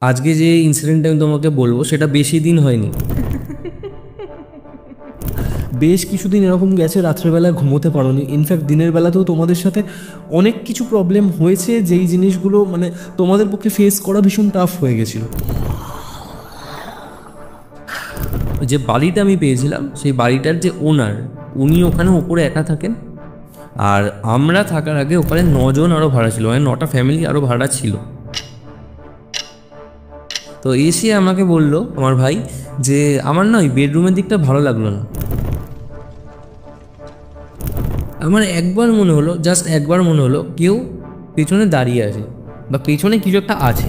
আজকে যে ইনসিডেন্টটা আমি তোমাকে বলবো সেটা বেশি দিন হয়নি। বেশ কিছুদিন এরকম গেছে রাত্রেবেলা ঘুমোতে পারোনি, ইনফ্যাক্ট দিনের বেলাতেও তোমাদের সাথে অনেক কিছু প্রবলেম হয়েছে, যেই জিনিসগুলো মানে তোমাদের পক্ষে ফেস করা ভীষণ টাফ হয়ে গেছিলো। যে বাড়িটা আমি পেয়েছিলাম সেই বাড়িটার যে ওনার, উনি ওখানে ওপরে একা থাকেন, আর আমরা থাকার আগে ওখানে 9 জন আরও ভাড়া ছিল, মানে 9টা ফ্যামিলি আরও ভাড়া ছিল। তো এসে আমাকে বললো আমার ভাই যে আমার না ওই বেডরুমের দিকটা ভালো লাগলো না। আমার একবার মনে হলো, জাস্ট একবার মনে হলো কেউ পেছনে দাঁড়িয়ে আছে বা পেছনে কিছু একটা আছে।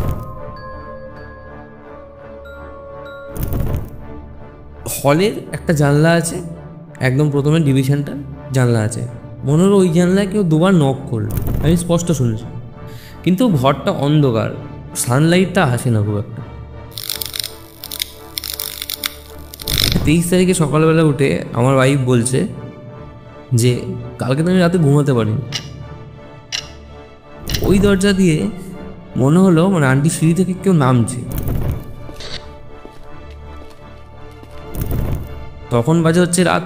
হলের একটা জানলা আছে, একদম প্রথমে ডিভিশনটা জানলা আছে, মনে হলো ওই জানলায় কেউ দুবার নক করলো, আমি স্পষ্ট শুনেছি। কিন্তু ঘরটা অন্ধকার, সানলাইটটা আসে না খুব একটা। 23 তারিখে সকালবেলা উঠে আমার ওয়াইফ বলছে যে কালকে তো আমি রাতে ঘুমাতে পারিনি। ওই দরজা দিয়ে মনে হলো মানে আন্টি সিঁড়ি থেকে কেউ নামছে। তখন বাজে হচ্ছে রাত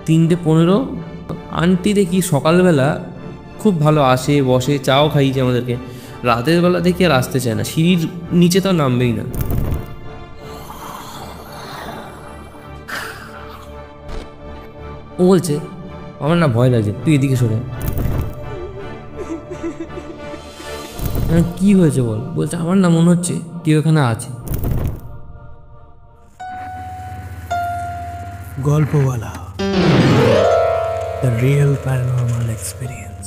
3:15। আন্টি দেখি সকালবেলা খুব ভালো আসে, বসে, চাও খাইছে আমাদেরকে। রাতের বেলা দেখি আর আসতে চায় না, সিঁড়ির নিচে তো নামবেই না। ও বলছে আমার না ভয় লাগছে, তুই এদিকে সরে। কি হয়েছে বল? বলছে আমার না মনে হচ্ছে কেউ এখানে আছে। Golpowala, the real paranormal experience.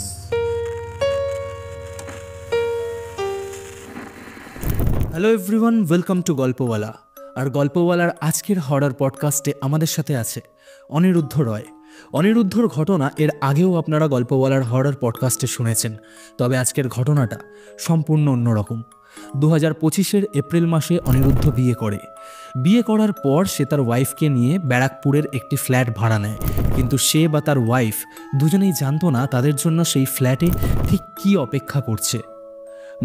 Hello everyone, welcome to Golpowala. আর গল্পওয়ালার আজকের হরর পডকাস্টে আমাদের সাথে আছে অনিরুদ্ধ রয়। অনিরুদ্ধর ঘটনা এর আগেও আপনারা গল্পওয়ালার হরর পডকাস্টে শুনেছেন, তবে আজকের ঘটনাটা সম্পূর্ণ অন্যরকম। 2025-এর এপ্রিল মাসে অনিরুদ্ধ বিয়ে করে। বিয়ে করার পর সে তার ওয়াইফকে নিয়ে ব্যারাকপুরের একটি ফ্ল্যাট ভাড়া নেয়, কিন্তু সে বা তার ওয়াইফ দুজনেই জানতো না তাদের জন্য সেই ফ্ল্যাটে ঠিক কী অপেক্ষা করছে।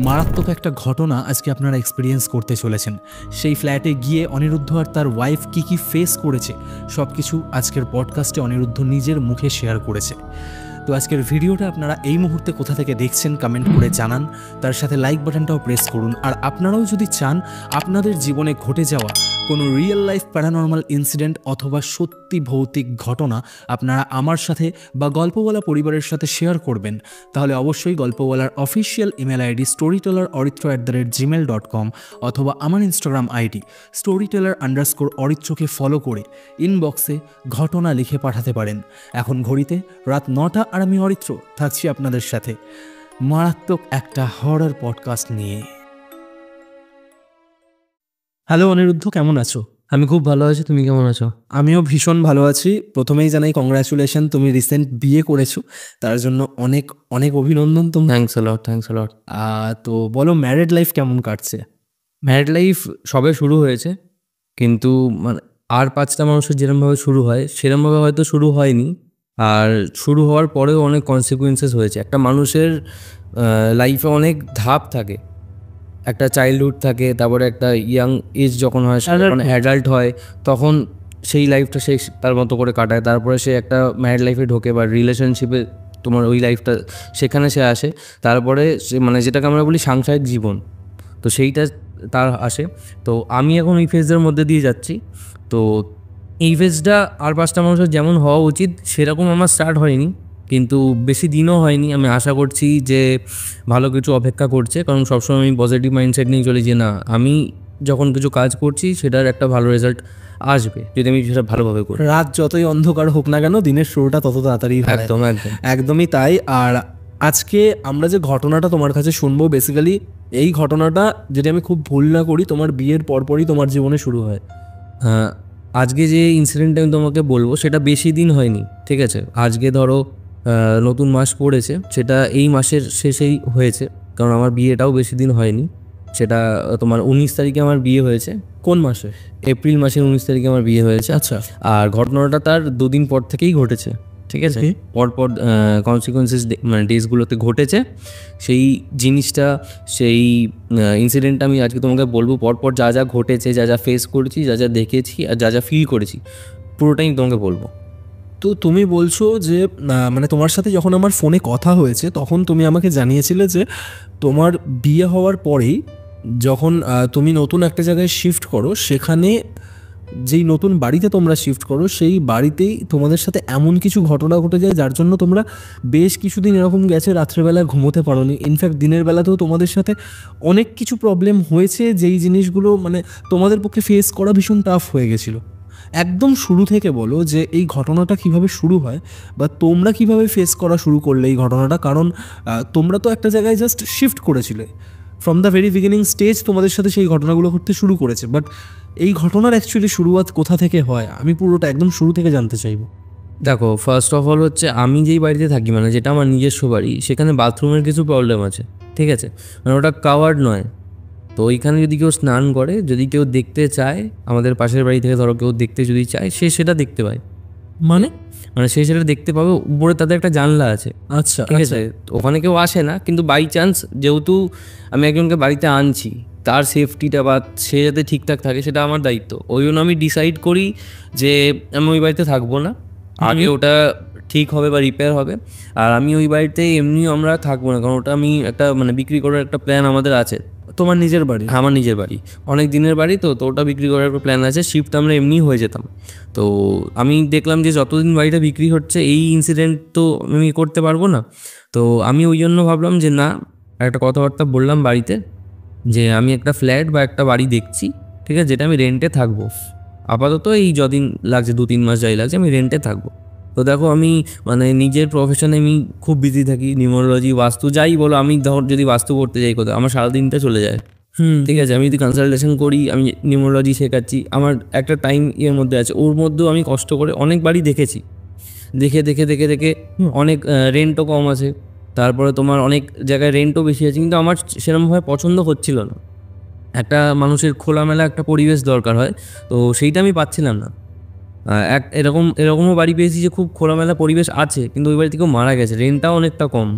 মারাত্মক একটা ঘটনা আজকে আপনারা এক্সপিরিয়েন্স করতে চলেছেন। সেই ফ্ল্যাটে গিয়ে অনিরুদ্ধ আর তার ওয়াইফ কী ফেস করেছে সব কিছু আজকের পডকাস্টে অনিরুদ্ধ নিজের মুখে শেয়ার করেছে। তো আজকের ভিডিওটা আপনারা এই মুহূর্তে কোথা থেকে দেখছেন কমেন্ট করে জানান, তার সাথে লাইক বাটনটাও প্রেস করুন। আর আপনারাও যদি চান আপনাদের জীবনে ঘটে যাওয়া কোনো রিয়েল লাইফ প্যারানর্মাল ইনসিডেন্ট অথবা সত্যি ভৌতিক ঘটনা আপনারা আমার সাথে বা গল্পওয়ালা পরিবারের সাথে শেয়ার করবেন, তাহলে অবশ্যই গল্পওয়ালার অফিসিয়াল ইমেল আইডি storyteller@gmail.com অথবা আমার ইনস্টাগ্রাম আইডি storyteller_অরিত্রকে ফলো করে ইনবক্সে ঘটনা লিখে পাঠাতে পারেন। এখন ঘড়িতে রাত 9টা আর আমি অরিত্র থাকছি আপনাদের সাথে মারাত্মক একটা হরর পডকাস্ট নিয়ে। হ্যালো অনিরুদ্ধ, কেমন আছো? আমি খুব ভালো আছি, তুমি কেমন আছো? আমিও ভীষণ ভালো আছি। প্রথমেই জানাই কংগ্রাচুলেশন, তুমি রিসেন্ট বিয়ে করেছো, তার জন্য অনেক অনেক অভিনন্দন। তুমি থ্যাংকস আ লট। তো বলো, ম্যারিড লাইফ কেমন কাটছে? ম্যারিড লাইফ সবে শুরু হয়েছে, কিন্তু মানে আর 5টা মানুষের যেরমভাবে শুরু হয় সেরমভাবে হয়তো শুরু হয়নি। আর শুরু হওয়ার পরেও অনেক কনসিকুয়েন্সেস হয়েছে। একটা মানুষের লাইফে অনেক ধাপ থাকে, একটা চাইল্ডহুড থাকে, তারপরে একটা ইয়াং এজ যখন হয়, যখন অ্যাডাল্ট হয়, তখন সেই লাইফটা সে তার মতো করে কাটায়। তারপরে সে একটা ম্যারিড লাইফে ঢোকে বা রিলেশনশিপে, তোমার ওই লাইফটা সেখানে সে আসে। তারপরে সে মানে যেটাকে আমরা বলি সাংসারিক জীবন, তো সেইটা তার আসে। তো আমি এখন এই ফেজের মধ্যে দিয়ে যাচ্ছি। তো এই ফেজটা আর 5টা মানুষের যেমন হওয়া উচিত সেরকম আমার স্টার্ট হয়নি, কিন্তু বেশি দিনও হয়নি। আমি আশা করছি যে ভালো কিছু অপেক্ষা করছে, কারণ সবসময় আমি পজিটিভ মাইন্ডসেট নিয়ে চলি যে না, আমি যখন কিছু কাজ করছি সেটার একটা ভালো রেজাল্ট আসবে যদি আমি সেটা ভালোভাবে করি। রাত যতই অন্ধকার হোক না কেন, দিনের শুরুটা তত তাড়াতাড়ি হয়। একদম একদমই তাই। আর আজকে আমরা যে ঘটনাটা তোমার কাছে শুনবো, বেসিক্যালি এই ঘটনাটা যদি আমি খুব ভুল না করি তোমার বিয়ের পরপরই তোমার জীবনে শুরু হয়। আজকে যে ইনসিডেন্টটা আমি তোমাকে বলবো সেটা বেশি দিন হয়নি, ঠিক আছে? আজকে ধরো নতুন মাস পড়েছে, সেটা এই মাসের শেষেই হয়েছে, কারণ আমার বিয়েটাও বেশি দিন হয়নি। সেটা তোমার 19 তারিখে আমার বিয়ে হয়েছে। কোন মাসে? এপ্রিল মাসের 19 তারিখে আমার বিয়ে হয়েছে। আচ্ছা। আর ঘটনাটা তার 2 দিন পর থেকেই ঘটেছে, ঠিক আছে, পরপর কনসিকুয়েন্সেস মানে ডেজগুলোতে ঘটেছে। সেই জিনিসটা, সেই ইনসিডেন্টটা আমি আজকে তোমাকে বলবো। পরপর যা যা ঘটেছে, যা যা ফেস করেছি, যা যা দেখেছি আর যা যা ফিল করেছি, পুরোটাই তোমাকে বলবো। তো তুমি বলছো যে মানে তোমার সাথে যখন আমার ফোনে কথা হয়েছে তখন তুমি আমাকে জানিয়েছিলে যে তোমার বিয়ে হওয়ার পরেই যখন তুমি নতুন একটা জায়গায় শিফট করো, সেখানে যেই নতুন বাড়িতে তোমরা শিফট করো সেই বাড়িতেই তোমাদের সাথে এমন কিছু ঘটনা ঘটে যায় যার জন্য তোমরা বেশ কিছুদিন এরকম গেছে রাত্রেবেলা ঘুমোতে পারোনি। ইনফ্যাক্ট দিনের বেলাতেও তোমাদের সাথে অনেক কিছু প্রবলেম হয়েছে, যেই জিনিসগুলো মানে তোমাদের পক্ষে ফেস করা ভীষণ টাফ হয়ে গেছিলো। একদম শুরু থেকে বলো যে এই ঘটনাটা কিভাবে শুরু হয় বা তোমরা কিভাবে ফেস করা শুরু করলে এই ঘটনাটা, কারণ তোমরা তো একটা জায়গায় জাস্ট শিফট করেছিলে। From the very beginning stage তোমাদের সাথে সেই ঘটনাগুলো ঘটতে শুরু করেছে, বাট এই ঘটনার অ্যাকচুয়ালি শুরুয়াত কোথা থেকে হয় আমি পুরোটা একদম শুরু থেকে জানতে চাইবো। দেখো, ফার্স্ট অফ অল হচ্ছে আমি যেই বাড়িতে থাকি, মানে যেটা আমার নিজস্ব বাড়ি, সেখানে বাথরুমের কিছু প্রবলেম আছে। ঠিক আছে, মানে ওটা কাভার্ড নয়। তো ওইখানে যদি কেউ স্নান করে, যদি কেউ দেখতে চায়, আমাদের পাশের বাড়ি থেকে ধরো কেউ দেখতে যদি চায়, সে সেটা দেখতে পায়। মানে মানে সে সেটা দেখতে পাবে, উপরে তাদের একটা জানলা আছে। আচ্ছা, ঠিক আছে, ওখানে কেউ আসে না, কিন্তু বাই চান্স যেহেতু আমি একজনকে বাড়িতে আনছি, তার সেফটিটা বা সে যাতে ঠিকঠাক থাকে সেটা আমার দায়িত্ব। ওই জন্য আমি ডিসাইড করি যে আমি ওই বাড়িতে থাকবো না, আগে ওটা ঠিক হবে বা রিপেয়ার হবে। আর আমি ওই বাড়িতে এমনিও আমরা থাকবো না, কারণ ওটা আমি একটা মানে বিক্রি করার একটা প্ল্যান আমাদের আছে। তোমার নিজের বাড়ি? আমার নিজের বাড়ি, অনেক দিনের বাড়ি, তো ওটা বিক্রি করার একটা প্ল্যান আছে। শিফট আমরা এমনি হয়ে যেতাম। তো আমি দেখলাম যে যতদিন বাড়িটা বিক্রি হচ্ছে এই ইনসিডেন্ট তো আমি করতে পারবো না। তো আমি ওই জন্য ভাবলাম যে না, একটা কথাবার্তা বললাম বাড়িতে যে আমি একটা ফ্ল্যাট বা একটা বাড়ি দেখছি, ঠিক আছে, যেটা আমি রেন্টে থাকবো আপাতত। এই যদিন লাগছে, 2-3 মাস যাই লাগছে, আমি রেন্টে থাকবো। তো দেখো, আমি মানে নিজের প্রফেশনে আমি খুব বিজি থাকি, নিউমারোলজি, বাস্তু, যাই বলো। আমি ধর যদি বাস্তু করতে যাই কোথাও, আমার সারাদিনটা চলে যায়। ঠিক আছে, আমি যদি কনসালটেশন করি, আমি নিউমারোলজি শেখাচ্ছি, আমার একটা টাইম এর মধ্যে আছে। ওর মধ্যেও আমি কষ্ট করে অনেকবারই দেখেছি, দেখে দেখে দেখে দেখে অনেক রেন্টও কম আছে, তারপরে তোমার অনেক জায়গায় রেন্টও বেশি আছে, কিন্তু আমার সেরকমভাবে পছন্দ হচ্ছিল না। একটা মানুষের খোলামেলা একটা পরিবেশ দরকার হয়, তো সেইটা আমি পাচ্ছিলাম না। এরকমও বাড়ি পেয়েছি যে খুব খোলামেলা পরিবেশ আছে, কিন্তু ওই বাড়ি থেকেও মারা গেছে, রেন্টটাও অনেকটা কম।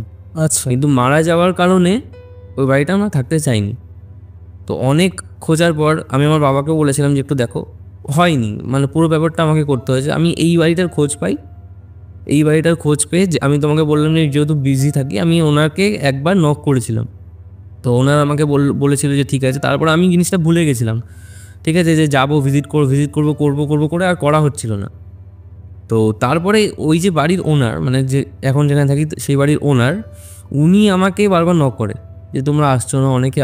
আচ্ছা, কিন্তু মারা যাওয়ার কারণে ওই বাড়িটা আমরা থাকতে চাইনি। তো অনেক খোঁজার পর আমি আমার বাবাকেও বলেছিলাম যে একটু দেখো, হয়নি, মানে পুরো ব্যাপারটা আমাকে করতে হয়েছে। আমি এই বাড়িটার খোঁজ পাই, এই বাড়িটার খোঁজ পেয়ে যে আমি তোমাকে বললাম যে যেহেতু বিজি থাকি, আমি ওনাকে একবার নক করেছিলাম। তো ওনার আমাকে বলেছিল যে ঠিক আছে। তারপর আমি জিনিসটা ভুলে গেছিলাম, ঠিক আছে, যে যাবো, ভিজিট করবো করে আর করা হচ্ছিল না। তো তারপরে ওই যে বাড়ির ওনার, মানে যে এখন যেখানে থাকি সেই বাড়ির ওনার, উনি আমাকে বারবার নক করে যে তোমরা আসছো না, অনেকে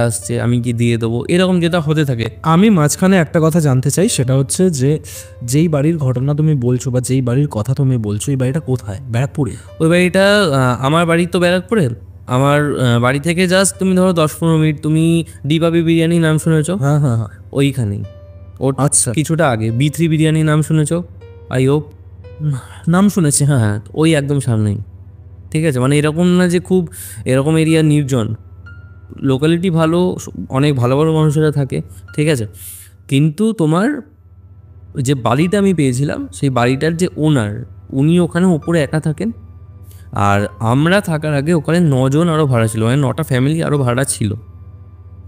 আসছে, আমি কি দিয়ে দেবো, এরকম যেটা হতে থাকে। আমি মাঝখানে একটা কথা জানতে চাই, সেটা হচ্ছে যে যেই বাড়ির ঘটনা তুমি বলছো বা যেই বাড়ির কথা তুমি বলছো, এই বাড়িটা কোথায়? ব্যারাকপুরে? ওই বাড়িটা আমার বাড়ি তো ব্যারাকপুরে। আমার বাড়ি থেকে জাস্ট তুমি ধরো 10-15 মিনিট। তুমি ডিবাবি বিরিয়ানি নাম শুনেছো? হ্যাঁ হ্যাঁ হ্যাঁ, ওইখানেই, ওর আচ্ছা, কিছুটা আগে B3 বিরিয়ানি নাম শুনেছো? আই হোপ নাম শুনেছি, হ্যাঁ। হ্যাঁ, ওই একদম সামনেই। ঠিক আছে, মানে এরকম না যে খুব এরকম এরিয়া নির্জন, লোকালিটি ভালো, অনেক ভালো ভালো মানুষেরা থাকে। ঠিক আছে, কিন্তু তোমার যে বাড়িটা আমি পেয়েছিলাম, সেই বাড়িটার যে ওনার, উনি ওখানে ওপরে একা থাকেন। আর আমরা থাকার আগে ওখানে 9 জন আরও ভাড়া ছিল, মানে 9টা ফ্যামিলি আরও ভাড়া ছিল।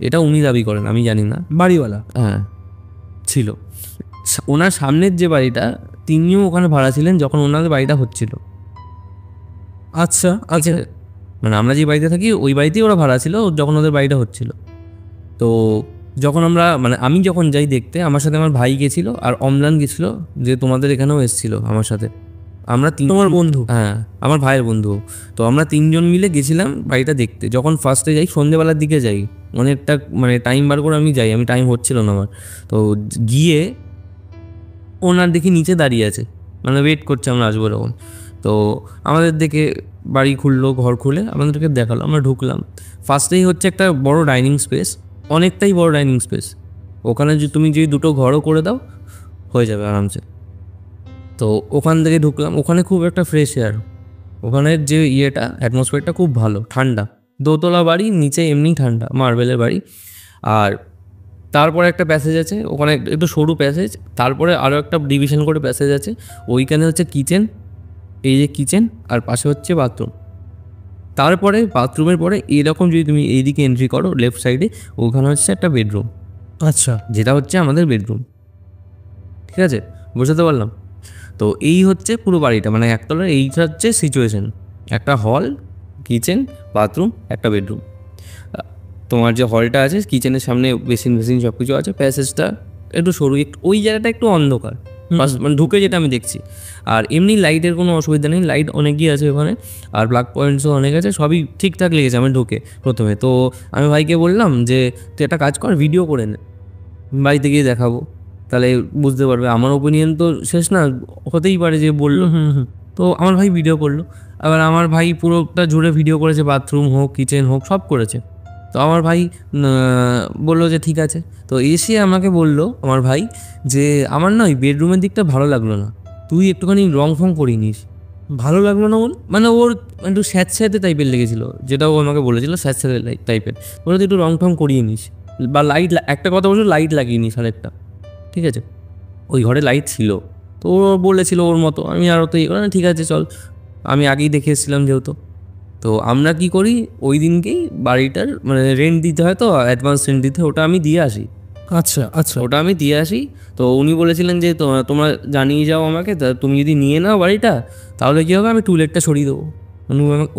এটা উনি দাবি করেন, আমি জানি না। বাড়িওয়ালা? হ্যাঁ, ছিল। ওনার সামনের যে বাড়িটা, তিনিও ওখানে ভাড়া ছিলেন যখন ওনাদের বাড়িটা হচ্ছিল। আচ্ছা আচ্ছা, মানে আমরা যে বাড়িতে থাকি ওই বাড়িতেই ওরা ভাড়া ছিল যখন ওদের বাড়িটা হচ্ছিল। তো যখন আমরা মানে আমি যখন যাই দেখতে, আমার সাথে আমার ভাই গেছিলো আর অম্লান গেছিলো, যে তোমাদের এখানেও এসেছিলো আমার সাথে। আমরা তোমার বন্ধু? হ্যাঁ, আমার ভাইয়ের বন্ধু। তো আমরা 3 জন মিলে গেছিলাম বাড়িটা দেখতে। যখন ফার্স্টে যাই, সন্ধ্যেবেলার দিকে যাই, অনেকটা মানে টাইম বার করে আমি যাই, আমি টাইম হচ্ছিল না আমার। তো গিয়ে ওনার দেখি নিচে দাঁড়িয়ে আছে, মানে ওয়েট করছে আমরা আসবো এরকম। তো আমাদের দেখে বাড়ি খুললো, ঘর খুলে আমাদেরকে দেখালো, আমরা ঢুকলাম। ফার্স্টেই হচ্ছে একটা বড় ডাইনিং স্পেস, অনেকটাই বড় ডাইনিং স্পেস। ওখানে যে তুমি যদি 2টো ঘরও করে দাও হয়ে যাবে আরামসে। তো ওখান থেকে ঢুকলাম, ওখানে খুব একটা ফ্রেশ এয়ার, ওখানের যে অ্যাটমসফিয়ারটা খুব ভালো, ঠান্ডা। দোতলা বাড়ি, নিচে এমনি ঠান্ডা, মার্বেলের বাড়ি। আর তারপরে একটা প্যাসেজ আছে, ওখানে একটু সরু প্যাসেজ, তারপরে আরও একটা ডিভিশন করে প্যাসেজ আছে, ওইখানে হচ্ছে কিচেন, এই যে কিচেন, আর পাশে হচ্ছে বাথরুম। তারপরে বাথরুমের পরে এরকম যদি তুমি এইদিকে এন্ট্রি করো লেফট সাইডে, ওখানে হচ্ছে একটা বেডরুম, আচ্ছা, যেটা হচ্ছে আমাদের বেডরুম। ঠিক আছে, বুঝতে পারলাম? তো এই হচ্ছে পুরো বাড়িটা, মানে একতলার এইটা হচ্ছে সিচুয়েশন। একটা হল, কিচেন, বাথরুম, একটা বেডরুম। তোমার যে হলটা আছে, কিচেনের সামনে বেসিন বেসিন সব কিছু আছে, প্যাসেজটা একটু সরু, একটু ওই জায়গাটা একটু অন্ধকার, মানে ঢুকে যেটা আমি দেখছি। আর এমনি লাইটের কোনো অসুবিধা নেই, লাইট অনেকই আছে ওখানে, আর প্লাগ পয়েন্টসও অনেক আছে, সবই ঠিকঠাক লেগেছে আমি ঢুকে প্রথমে। তো আমি ভাইকে বললাম যে তুই একটা কাজ কর, ভিডিও করে নে, বাড়িতে গিয়ে দেখাবো, তাহলে বুঝতে পারবে। আমার ওপিনিয়ন তো শেষ না, হতেই পারে যে বললো। তো আমার ভাই ভিডিও করলো, আবার আমার ভাই পুরোটা জুড়ে ভিডিও করেছে, বাথরুম হোক কিচেন হোক সব করেছে। তো আমার ভাই বললো যে ঠিক আছে। তো এসে আমাকে বললো আমার ভাই যে আমার না ওই বেডরুমের দিকটা ভালো লাগলো না, তুই একটুখানি রং ফং করিয়ে নিস। ভালো লাগলো না বল? মানে ওর একটু স্যাঁতস্যাঁতে টাইপের লেগেছিলো, যেটা ও আমাকে বলেছিল স্যাঁতস্যাঁতে টাইপের। বলে তুই একটু রং টং করিয়ে নিস, বা লাইট, একটা কথা বলছো লাইট লাগিয়ে নিস আরেকটা। ঠিক আছে, ওই ঘরে লাইট ছিল, তো ও বলেছিল ওর মতো, আমি আরও তো ঠিক আছে চল, আমি আগেই দেখে এসেছিলাম যেহেতু। তো আমরা কি করি, ওই দিনকেই বাড়িটার মানে রেন্ট দিতে হয়, তো অ্যাডভান্স রেন্ট দিতে হয়, ওটা আমি দিয়ে আসি। আচ্ছা আচ্ছা, ওটা আমি দিয়ে আসি। তো উনি বলেছিলেন যে তোমরা জানিয়ে যাও আমাকে, তা তুমি যদি নিয়ে নাও বাড়িটা, তাহলে কী হবে, আমি টুলেটটা সরিয়ে দেবো।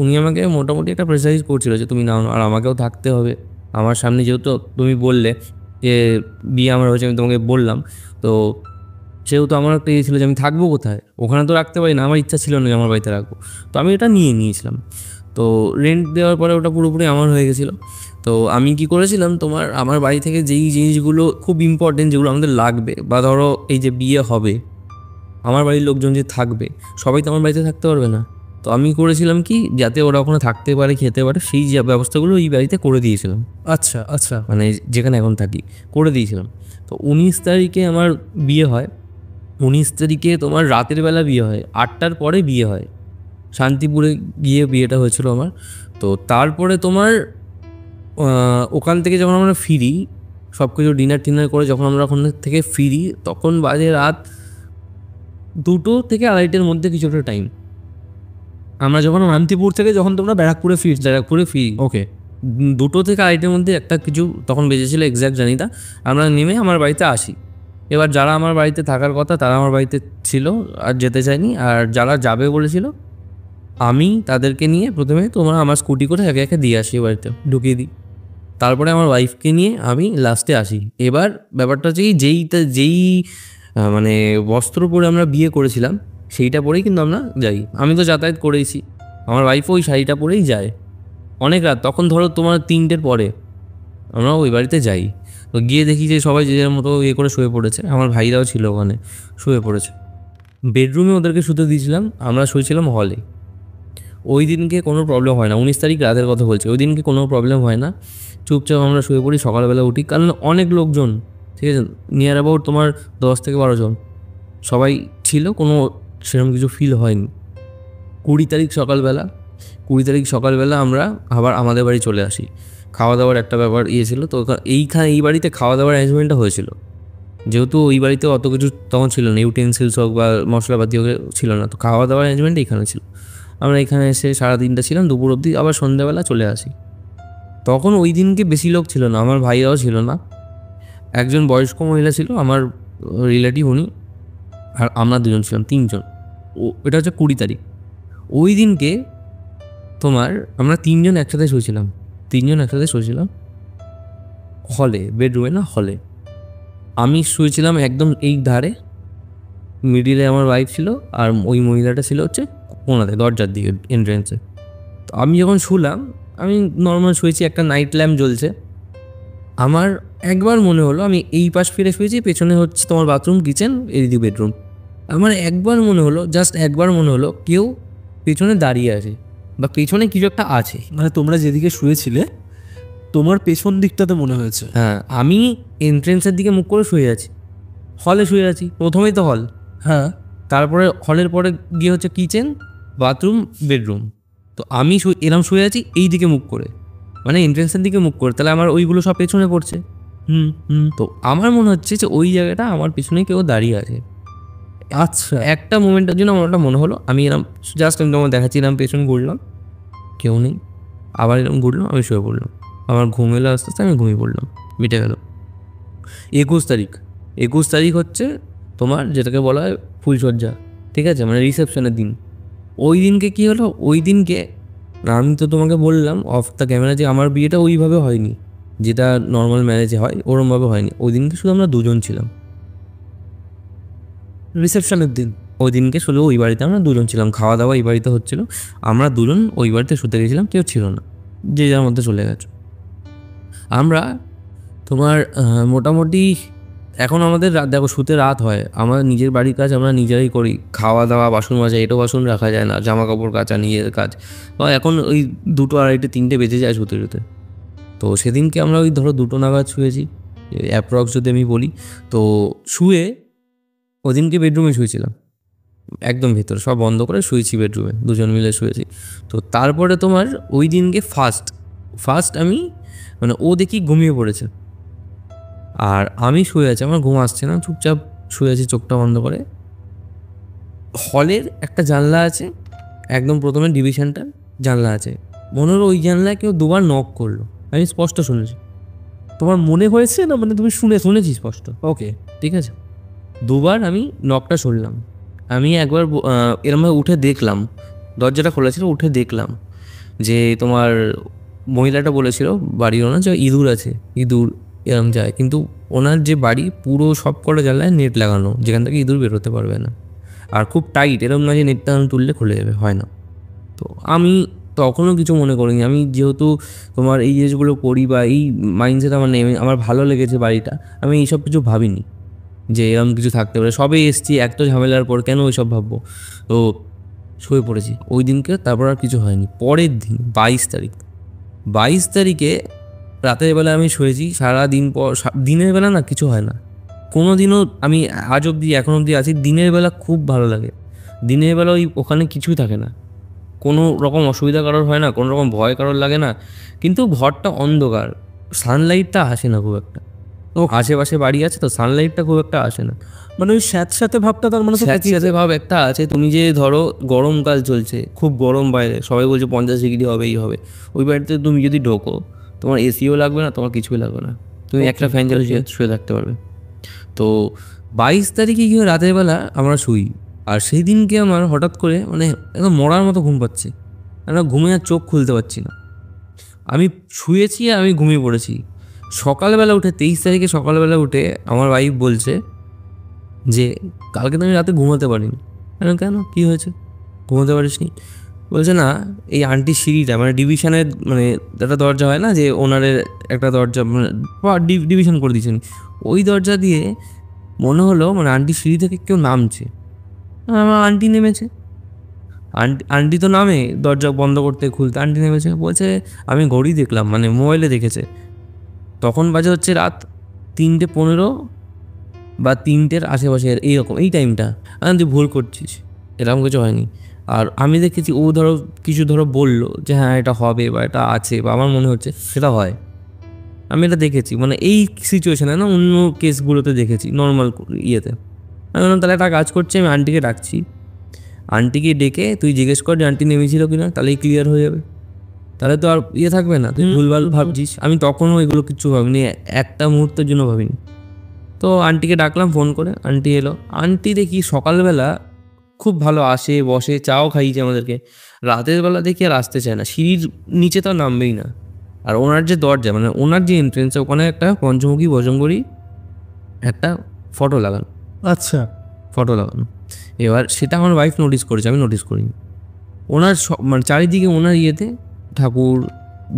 উনি আমাকে মোটামুটি একটা প্রেসারাইজ করছিল যে তুমি নাও, আর আমাকেও থাকতে হবে আমার সামনে, যেহেতু তুমি বললে যে বিয়ে আমার হয়েছে, আমি তোমাকে বললাম। তো সেহেতু আমার একটা ইয়ে ছিল যে আমি থাকবো কোথায়, ওখানে তো রাখতে পারি না, আমার ইচ্ছা ছিল না যে আমার বাড়িতে রাখবো। তো আমি এটা নিয়ে নিয়েছিলাম। তো রেন্ট দেওয়ার পরে ওটা পুরোপুরি আমার হয়ে গেছিলো। তো আমি কি করেছিলাম, তোমার আমার বাড়ি থেকে যেই জিনিসগুলো খুব ইম্পর্টেন্ট, যেগুলো আমাদের লাগবে, বা ধরো এই যে বিয়ে হবে, আমার বাড়ির লোকজন যে থাকবে, সবাই তো আমার বাড়িতে থাকতে পারবে না। তো আমি করেছিলাম কি, যাতে ওরা ওখানে থাকতে পারে খেতে পারে, সেই যে ব্যবস্থাগুলো এই বাড়িতে করে দিয়েছিলাম। আচ্ছা আচ্ছা, মানে যেখানে এখন থাকি করে দিয়েছিলাম। তো 19 তারিখে আমার বিয়ে হয়। 19 তারিখে তোমার রাতের বেলা বিয়ে হয়, 8টার পরে বিয়ে হয়, শান্তিপুরে গিয়ে বিয়েটা হয়েছিল আমার। তো তারপরে তোমার ওখান থেকে যখন আমরা ফিরি, সব কিছু ডিনার টিনার করে যখন আমরা ওখান থেকে ফিরি, তখন বাজে রাত 2টো থেকে 2:30-এর মধ্যে কিছু একটা টাইম। আমরা যখন শান্তিপুর থেকে যখন তোমরা ব্যারাকপুরে ফিরি, ওকে, 2টো থেকে 2:30-এর মধ্যে একটা কিছু তখন বেজেছিল, এক্স্যাক্ট জানি না। আমরা নেমে আমার বাড়িতে আসি। এবার যারা আমার বাড়িতে থাকার কথা তারা আমার বাড়িতে ছিল, আর যেতে চায়নি। আর যারা যাবে বলেছিল, আমি তাদেরকে নিয়ে প্রথমে আমার স্কুটি করে একে একে দিয়ে আসি, বাড়িতে ঢুকিয়ে দিই। তারপরে আমার ওয়াইফকে নিয়ে আমি লাস্টে আসি। এবার ব্যাপারটা হচ্ছে কি, যেই মানে বস্ত্র পরে আমরা বিয়ে করেছিলাম, সেইটা পরেই কিন্তু আমরা যাই। আমি তো যাতায়াত করেইছি, আমার ওয়াইফও ওই শাড়িটা পরেই যায়। অনেক রাত, তখন ধরো তোমার 3টের পরে আমরা ওই বাড়িতে যাই। তো গিয়ে দেখি যে সবাই যে যার মতো ইয়ে করে শুয়ে পড়েছে, আমার ভাইরাও ছিল ওখানে, শুয়ে পড়েছে। বেডরুমে ওদেরকে শুতে দিয়েছিলাম, আমরা শুয়েছিলাম হলে। ওই দিনকে কোনো প্রবলেম হয় না, 19 তারিখ রাতের কথা বলছি, ওই দিনকে কোনো প্রবলেম হয় না। চুপচাপ আমরা শুয়ে পড়ি, সকালবেলা উঠি, কারণ অনেক লোকজন, ঠিক আছে, নিয়ার অ্যাবাউট তোমার 10 থেকে 12 জন সবাই ছিল, কোনো সেরকম কিছু ফিল হয়নি। 20 তারিখ সকালবেলা আমরা আবার আমাদের বাড়ি চলে আসি। খাওয়া দাওয়ার একটা ব্যাপার ছিল, তো এই বাড়িতে খাওয়া দাওয়ার অ্যারেঞ্জমেন্টটা হয়েছিল, যেহেতু ওই বাড়িতে অত কিছু তখন ছিল না, ইউটেন্সিলস হোক বা মশলাপাতি হোক ছিল না, তো খাওয়া দাওয়ার অ্যারেঞ্জমেন্ট এইখানে ছিল। আমরা এখানে এসে সারাদিনটা ছিলাম, দুপুর অবধি, আবার সন্ধ্যাবেলা চলে আসি। তখন ওই দিনকে বেশি লোক ছিল না, আমার ভাইরাও ছিল না, একজন বয়স্ক মহিলা ছিল আমার রিলেটিভ, উনি, আর আমরা দুজন ছিলাম, 3জন। এটা হচ্ছে 20 তারিখ। ওই দিনকে তোমার আমরা 3জন একসাথে শুয়েছিলাম হলে, বেডরুমে না, হলে। আমি শুয়েছিলাম একদম এই ধারে, মিডিলে আমার ওয়াইফ ছিল, আর ওই মহিলাটা ছিল হচ্ছে কোনাতে দরজার দিকে এন্ট্রেন্সে। তো আমি যখন শুলাম, আমি নর্মাল শুয়েছি, একটা নাইট ল্যাম্প জ্বলছে। আমার একবার মনে হলো, আমি এই পাশ ফিরে শুয়েছি, পেছনে হচ্ছে তোমার বাথরুম কিচেন, এইদিকে বেডরুম। আমার জাস্ট একবার মনে হলো কেউ পেছনে দাঁড়িয়ে আছে, বা পেছনে কিছু একটা আছে। মানে তোমরা যেদিকে শুয়েছিলে তোমার পেছন দিকটাতে মনে হয়েছে? হ্যাঁ, আমি এন্ট্রেন্সের দিকে মুখ করে শুয়ে আছি, হলে শুয়ে আছি, প্রথমেই তো হল, হ্যাঁ, তারপরে হলের পরে গিয়ে হচ্ছে কিচেন, বাথরুম, বেডরুম। তো আমি এরম শুয়ে আছি এই দিকে মুখ করে, মানে এন্ট্রেন্সের দিকে মুখ করে, তাহলে আমার ওইগুলো সব পেছনে পড়ছে। তো আমার মনে হচ্ছে যে ওই জায়গাটা আমার পিছনে কেউ দাঁড়িয়ে আছে। আচ্ছা, একটা মোমেন্টের জন্য আমার ওটা মনে হলো, আমি এরকম জাস্ট আমি তোমার দেখাচ্ছি, এরকম পেছন ঘুরলাম, কেউ নেই, আবার এরকম ঘুরলাম, আমি শুয়ে পড়লাম, আমার ঘুম এলো আস্তে আস্তে, আমি ঘুমিয়ে পড়লাম, মিটে গেল। 21 তারিখ হচ্ছে তোমার যেটাকে বলা হয় ফুলসজ্জা, ঠিক আছে, মানে রিসেপশনের দিন। ওই দিনকে কী হলো, ওই দিনকে আমি তো তোমাকে বললাম অফ দ্য ক্যামেরা যে আমার বিয়েটা ওইভাবে হয়নি, যেটা নর্মাল ম্যারেজে হয় ওরমভাবে হয়নি। ওই দিনকে শুধু আমরা দুজন ছিলাম, রিসেপশনের দিন। ওই দিনকে শুধু ওই বাড়িতে আমরা দুজন ছিলাম, খাওয়া দাওয়া এই বাড়িতে হচ্ছিল, আমরা দুজন ওই বাড়িতে শুতে গেছিলাম, কেউ ছিল না, যে যার মধ্যে চলে গেছে। আমরা তোমার মোটামুটি এখন আমাদের দেখো শুতে রাত হয়, আমাদের নিজের বাড়ির কাজ আমরা নিজেরাই করি, খাওয়া দাওয়া, বাসন মাজা, এটো বাসন রাখা যায় না, জামা কাপড় কাচা নিজের কাজ। তো এখন ওই 2টো 2:30 3টে বেজে যায় শুতে শুতে। তো সেদিনকে আমরা ওই ধরো 2টো নাগাদ শুয়েছি অ্যাপ্রক্স যদি আমি বলি। তো শুয়ে ওদিনকে বেডরুমে শুয়েছিলাম, একদম ভিতরে সব বন্ধ করে শুয়েছি, বেডরুমে দুজন মিলে শুয়েছি। তো তারপরে তোমার ওই দিনকে ফার্স্ট আমি মানে ও দেখি ঘুমিয়ে পড়েছে, আর আমি শুয়ে আছি, আমার ঘুম আসছে না, চুপচাপ শুয়ে আছি চোখটা বন্ধ করে। হলের একটা জানলা আছে, একদম প্রথমে ডিভিশনটা জানলা আছে, মনে হলো ওই জানলায় কেউ 2বার নক করলো, আমি স্পষ্ট শুনেছি। তোমার মনে হয়েছে না, মানে তুমি শুনেছি স্পষ্ট, ওকে, ঠিক আছে। 2বার আমি নকটা শুনলাম, আমি একবার এরমভাবে উঠে দেখলাম, দরজাটা খোলা ছিল, উঠে দেখলাম যে তোমার মহিলাটা বলেছিল বাড়ির ওনার যে ইঁদুর আছে, ইঁদুর এরম যায়, কিন্তু ওনার যে বাড়ি পুরো সব কটা জানলায় নেট লাগানো, যেখান থেকে ইঁদুর বেরোতে পারবে না, আর খুব টাইট, এরম না যে নেটটা তুললে খুলে যাবে, হয় না। তো আমি তখনও কিছু মনে করিনি, আমি যেহেতু তোমার এই জিনিসগুলো করি বা এই মাইন্ডসেট আমার নেই, আমার ভালো লেগেছে বাড়িটা, আমি এইসব কিছু ভাবিনি যে এরকম কিছু থাকতে পারে। সবে এসছি, এত ঝামেলার পর কেন ওইসব ভাববো। তো শুয়ে পড়েছি ওই দিনকে, তারপর আর কিছু হয়নি। পরের দিন 22 তারিখে রাতের বেলা আমি শুয়েছি, সারাদিন পর দিনের বেলা না কিছু হয় না কোনো দিনও, আমি আজ অবধি এখন অবধি আছি, দিনের বেলা খুব ভালো লাগে। দিনের বেলা ওখানে কিছুই থাকে না, কোনো রকম অসুবিধা কারোর হয় না, কোনো রকম ভয় কারোর লাগে না, কিন্তু ঘরটা অন্ধকার, সানলাইটটা আসে না খুব একটা, আশেপাশে বাড়ি আছে তো সানলাইটটা খুব একটা আসে না, মানে ওই স্যাঁতস্যাঁতে ভাবটা তার মানে স্যাঁতস্যাঁতে ভাব একটা আছে। তুমি যে ধরো গরমকাল চলছে, খুব গরম বাইরে, সবাই বলছে 50 ডিগ্রি হবেই হবে, ওই বাড়িতে তুমি যদি ঢোকো, তোমার এসিও লাগবে না, তোমার কিছুই লাগবে না, তুমি একটা ফ্যান চালিয়ে শুয়ে থাকতে পারবে। তো 22 তারিখে গিয়ে রাতের বেলা আমরা শুই, আর সেই দিনকে আমার হঠাৎ করে মানে একদম মরার মতো ঘুম পাচ্ছে, আমরা ঘুমে আর চোখ খুলতে পারছি না, আমি শুয়েছি আর আমি ঘুমিয়ে পড়েছি। সকালবেলা উঠে 23 তারিখে সকালবেলা উঠে আমার ওয়াইফ বলছে যে কালকে তো আমি রাতে ঘুমোতে পারিনি। কেন, কী হয়েছে, ঘুমোতে পারিস নি? বলছে না, এই আন্টির সিঁড়িটা মানে ডিভিশনের, মানে একটা দরজা হয় না যে ওনারের একটা দরজা, মানে ডিভিশন করে দিয়েছেন, ওই দরজা দিয়ে মনে হলো মানে আন্টি সিঁড়ি থেকে কেউ নামছে। আমার আন্টি নেমেছে, আন্টি তো নামে দরজা বন্ধ করতে খুলতে, আন্টি নেমেছে। বলছে আমি ঘড়ি দেখলাম, মানে মোবাইলে দেখেছে, তখন বাজে হচ্ছে রাত 3:15 বা 3টের আশেপাশে, এইরকম এই টাইমটা। আমি তুই ভুল করছিস, এরকম কিছু হয়নি। আর আমি দেখেছি ও ধরো কিছু বললো যে হ্যাঁ এটা হবে বা এটা আছে বা আমার মনে হচ্ছে সেটা হয়, আমি এটা দেখেছি, মানে এই সিচুয়েশানে না, অন্য কেসগুলোতে দেখেছি নর্মাল ইয়েতে। আমি বললাম তাহলে একটা কাজ করছি, আমি আন্টিকে ডাকছি, আন্টিকে ডেকে তুই জিজ্ঞেস কর যে আন্টি নেমেছিল কিনা, তাহলেই ক্লিয়ার হয়ে যাবে, তাহলে তো আর থাকবে না, তুই ভুলভাল ভাবছিস। আমি তখনও এগুলো কিচ্ছু ভাবিনি, একটা মুহূর্তের জন্য ভাবিনি। তো আন্টিকে ডাকলাম ফোন করে, আন্টি এলো। আন্টি দেখি সকালবেলা খুব ভালো আসে, বসে, চাও খাইয়েছে আমাদেরকে। রাতের বেলা দেখি আর আসতে চায় না, সিঁড়ির নিচে তো নামবেই না। আর ওনার যে দরজা, মানে ওনার যে এন্ট্রেন্স, ওখানে একটা পঞ্চমুখী বজরঙ্গবলী একটা ফটো লাগানো, আচ্ছা, ফটো লাগানো। এবার সেটা আমার ওয়াইফ নোটিস করেছে, আমি নোটিস করিনি। ওনার মানে চারিদিকে ওনার ঠাকুর,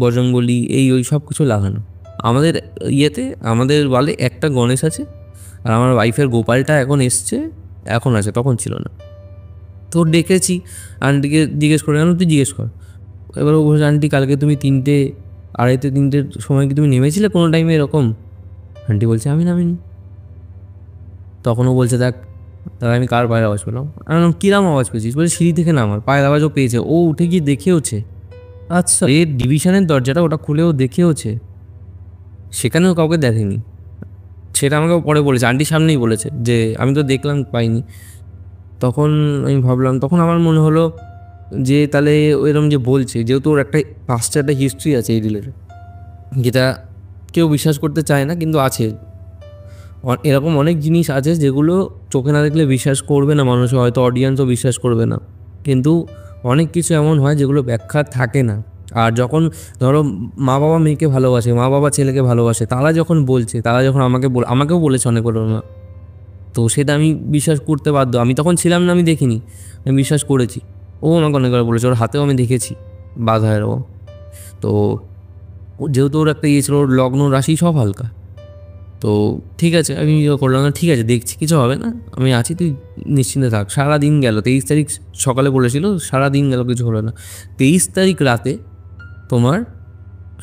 বজরঙ্গবলী, ওই সব কিছু লাগানো। আমাদের আমাদের ওয়ালে একটা গণেশ আছে, আর আমার ওয়াইফের গোপালটা এখন এসছে, এখন আছে, তখন ছিল না। তো ডেকেছি আন্টিকে, জিজ্ঞেস করে, তুই জিজ্ঞেস কর। এবার ও বলছে আন্টি কালকে তুমি 3টে 2:30 3টের সময় কি তুমি নেমেছিলে কোনো টাইমে এরকম? আন্টি বলছে আমি নামিনি। তখনও বলছে দেখ, তাহলে আমি কার পায়ের আওয়াজ পেলাম? আমি কিরম আওয়াজ পেয়েছিস? বলে সিঁড়ি থেকে নামার পায়ের আওয়াজও পেয়েছে, ও উঠে গিয়ে দেখেওছে। আচ্ছা, এর ডিভিশনের দরজাটা ওটা খুলেও দেখেওছে, সেখানেও কাউকে দেখেনি। সেটা আমাকে পরে বলেছে, আন্টির সামনেই বলেছে যে আমি তো দেখলাম পাইনি। তখন আমি ভাবলাম, তখন আমার মনে হলো যে তাহলে এরকম যে বলছে, যেহেতু ওর একটা পাস্টে একটা হিস্ট্রি আছে এই রিলেটেড, যেটা কেউ বিশ্বাস করতে চায় না কিন্তু আছে। এরকম অনেক জিনিস আছে যেগুলো চোখে না দেখলে বিশ্বাস করবে না মানুষ, হয়তো অডিয়েন্সও বিশ্বাস করবে না, কিন্তু অনেক কিছু এমন হয় যেগুলো ব্যাখ্যা থাকে না। আর যখন ধরো মা বাবা মেয়েকে ভালোবাসে, মা বাবা ছেলেকে ভালোবাসে, তারা যখন বলছে, তারা যখন আমাকেও বলেছে অনেক ঘটনা, তো সেটা আমি বিশ্বাস করতে বাধ্য। আমি তখন ছিলাম না, আমি দেখিনি, আমি বিশ্বাস করেছি। ও আমাকে অনেকবার বলেছে, ওর হাতেও আমি দেখেছি বাধা এরকম। তো যেহেতু ওর একটা ইয়ে ছিল, ওর লগ্ন রাশি সব হালকা, তো ঠিক আছে আমি করলাম না, ঠিক আছে দেখছি, কিছু হবে না, আমি আছি, তুই নিশ্চিন্তে থাক। সারাদিন গেল, 23 তারিখ সকালে বলেছিল, সারাদিন গেল, কিছু হলো না। 23 তারিখ রাতে তোমার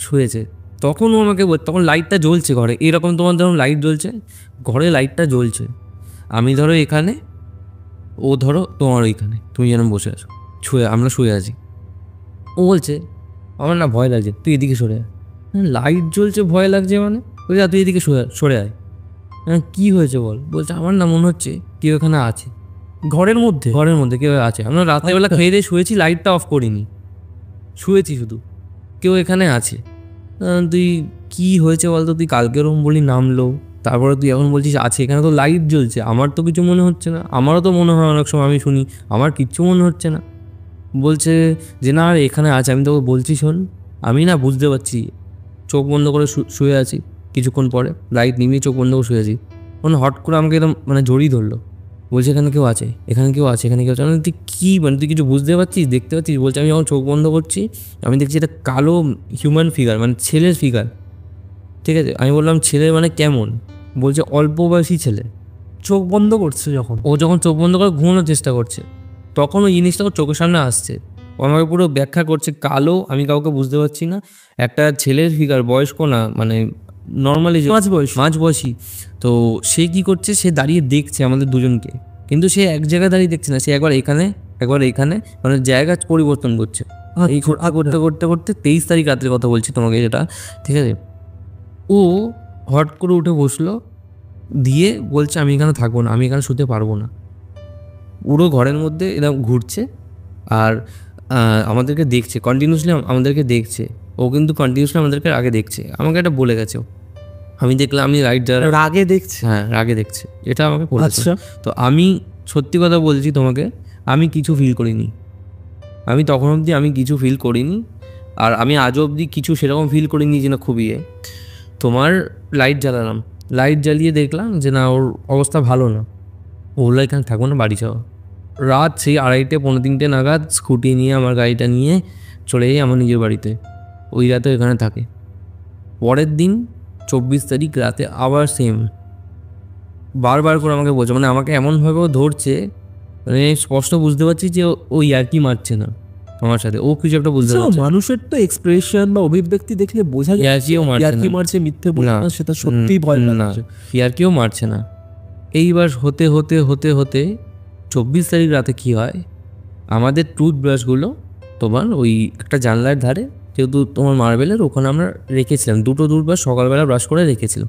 শুয়েছে, তখন ও আমাকে তখন লাইটটা জ্বলছে ঘরে, এরকম তোমার ধরো লাইট জ্বলছে ঘরে, লাইটটা জ্বলছে, আমি ধরো এখানে, ও ধরো তোমার ওইখানে, তুমি যেন বসে আছো, আমরা শুয়ে আছি। ও বলছে আমার না ভয় লাগছে, তুই এদিকে সরে আয়। লাইট জ্বলছে ভয় লাগছে মানে? বলছে তুই এদিকে সরে আয়। কী হয়েছে বল? বলছে আমার না মনে হচ্ছে কেউ এখানে আছে, ঘরের মধ্যে কেউ আছে। আমরা রাত্রেবেলা খেয়ে দিয়ে শুয়েছি, লাইটটা অফ করিনি, শুয়েছি শুধু, কেউ এখানে আছে। তুই কি হয়েছে বলতো, তুই কালকে ওরকম বলি নামলো, তারপরে তুই এখন বলছিস আছে, এখানে তো লাইট জ্বলছে, আমার তো কিছু মনে হচ্ছে না। আমারও তো মনে হয় অনেক সময়, আমি শুনি, আমার কিচ্ছু মনে হচ্ছে না। বলছে যে না আর এখানে আছে, আমি তোকে বলছি শোন, আমি না বুঝতে পারছি, চোখ বন্ধ করে শুয়ে আছি, কিছুক্ষণ পরে লাইট নিমিয়ে চোখ বন্ধ করে শুয়ে আছি, মানে হট করে আমাকে একদম মানে জড়িয়ে ধরলো, বলছে এখানে কেউ আছে, এখানে কেউ আছে, এখানে কেউ আছে। মানে তুই কী, মানে তুই কিছু বুঝতে পারছিস, দেখতে পাচ্ছিস? বলছে আমি যখন চোখ বন্ধ করছি, আমি দেখছি এটা কালো হিউম্যান ফিগার, মানে ছেলের ফিগার। ঠিক আছে, আমি বললাম ছেলে মানে কেমন? বলছে অল্প বয়সী ছেলে। চোখ বন্ধ করছে যখন, ও যখন চোখ বন্ধ করে ঘুমানোর চেষ্টা করছে, তখন ওই জিনিসটা ওর চোখের সামনে আসছে, ও আমাকে পুরো ব্যাখ্যা করছে, কালো, আমি কাউকে বুঝতে পারছি না, একটা ছেলের ফিগার, বয়স্ক না, মানে নর্মালি মাঝবয়সী। তো সে কি করছে, সে দাঁড়িয়ে দেখছে আমাদের দুজনকে, কিন্তু সে এক জায়গায় দাঁড়িয়ে দেখছে না, সে একবার এখানে একবার এইখানে, মানে জায়গা পরিবর্তন করছে। এই করতে করতে করতে 23 তারিখ রাত্রের কথা বলছি তোমাকে যেটা, ঠিক আছে। ও হট করে উঠে বসলো, দিয়ে বলছে আমি এখানে থাকবো না, আমি এখানে শুতে পারবো না। পুরো ঘরের মধ্যে এরকম ঘুরছে আর আমাদেরকে দেখছে কন্টিনিউসলি, আমাদেরকে দেখছে। ও কিন্তু কন্টিনিউসলি আমাদেরকে আগে দেখছে, আমাকে এটা বলে গেছে ও। আমি দেখলাম, আমি লাইট জ্বালা, রাগে দেখছে। হ্যাঁ রাগে দেখছে, এটা আমাকে বলেছে। আচ্ছা, তো আমি সত্যি কথা বলছি তোমাকে, আমি কিছু ফিল করিনি, আমি তখন অবধি আমি কিছু ফিল করিনি, আর আমি আজ অবধি কিছু সেরকম ফিল করিনি যে না খুবই তোমার লাইট জ্বালালাম, লাইট জ্বালিয়ে দেখলাম যে না ওর অবস্থা ভালো না, ওগুলো এখানে থাকবো না, বাড়ি যাওয়া। রাত সেই 2:30 পৌনে 3টে নাগাদ স্কুটি নিয়ে, আমার গাড়িটা নিয়ে চলে যাই আমার নিজের বাড়িতে, ওই রাতে এখানে থাকে। পরের দিন 24 তারিখ রাতে আবার সেম, বারবার করে আমাকে বলছে, মানে আমাকে এমনভাবেও ধরছে, মানে স্পষ্ট বুঝতে পারছি যে ও ইয়ার্কি মারছে না আমার সাথে, ও কিছু একটা বুঝতে পারছে। মানুষের তো এক্সপ্রেশন বা অভিব্যক্তি দেখলে বোঝা যায় ইয়ার্কিও ইয়ার্কি মারছে, মিথ্যে বলছে না, সেটা সত্যিই ভয় না, লাগছে। ইয়ার্কিও মারছে না। এইবার হতে হতে হতে হতে 24 তারিখ রাতে কী হয়, আমাদের টুথব্রাশগুলো তোমার ওই একটা জানলার ধারে, যেহেতু তোমার মার্বেলের ওখানে আমরা রেখেছিলাম, দুটো টুথব্রাশ সকালবেলা ব্রাশ করে রেখেছিলাম।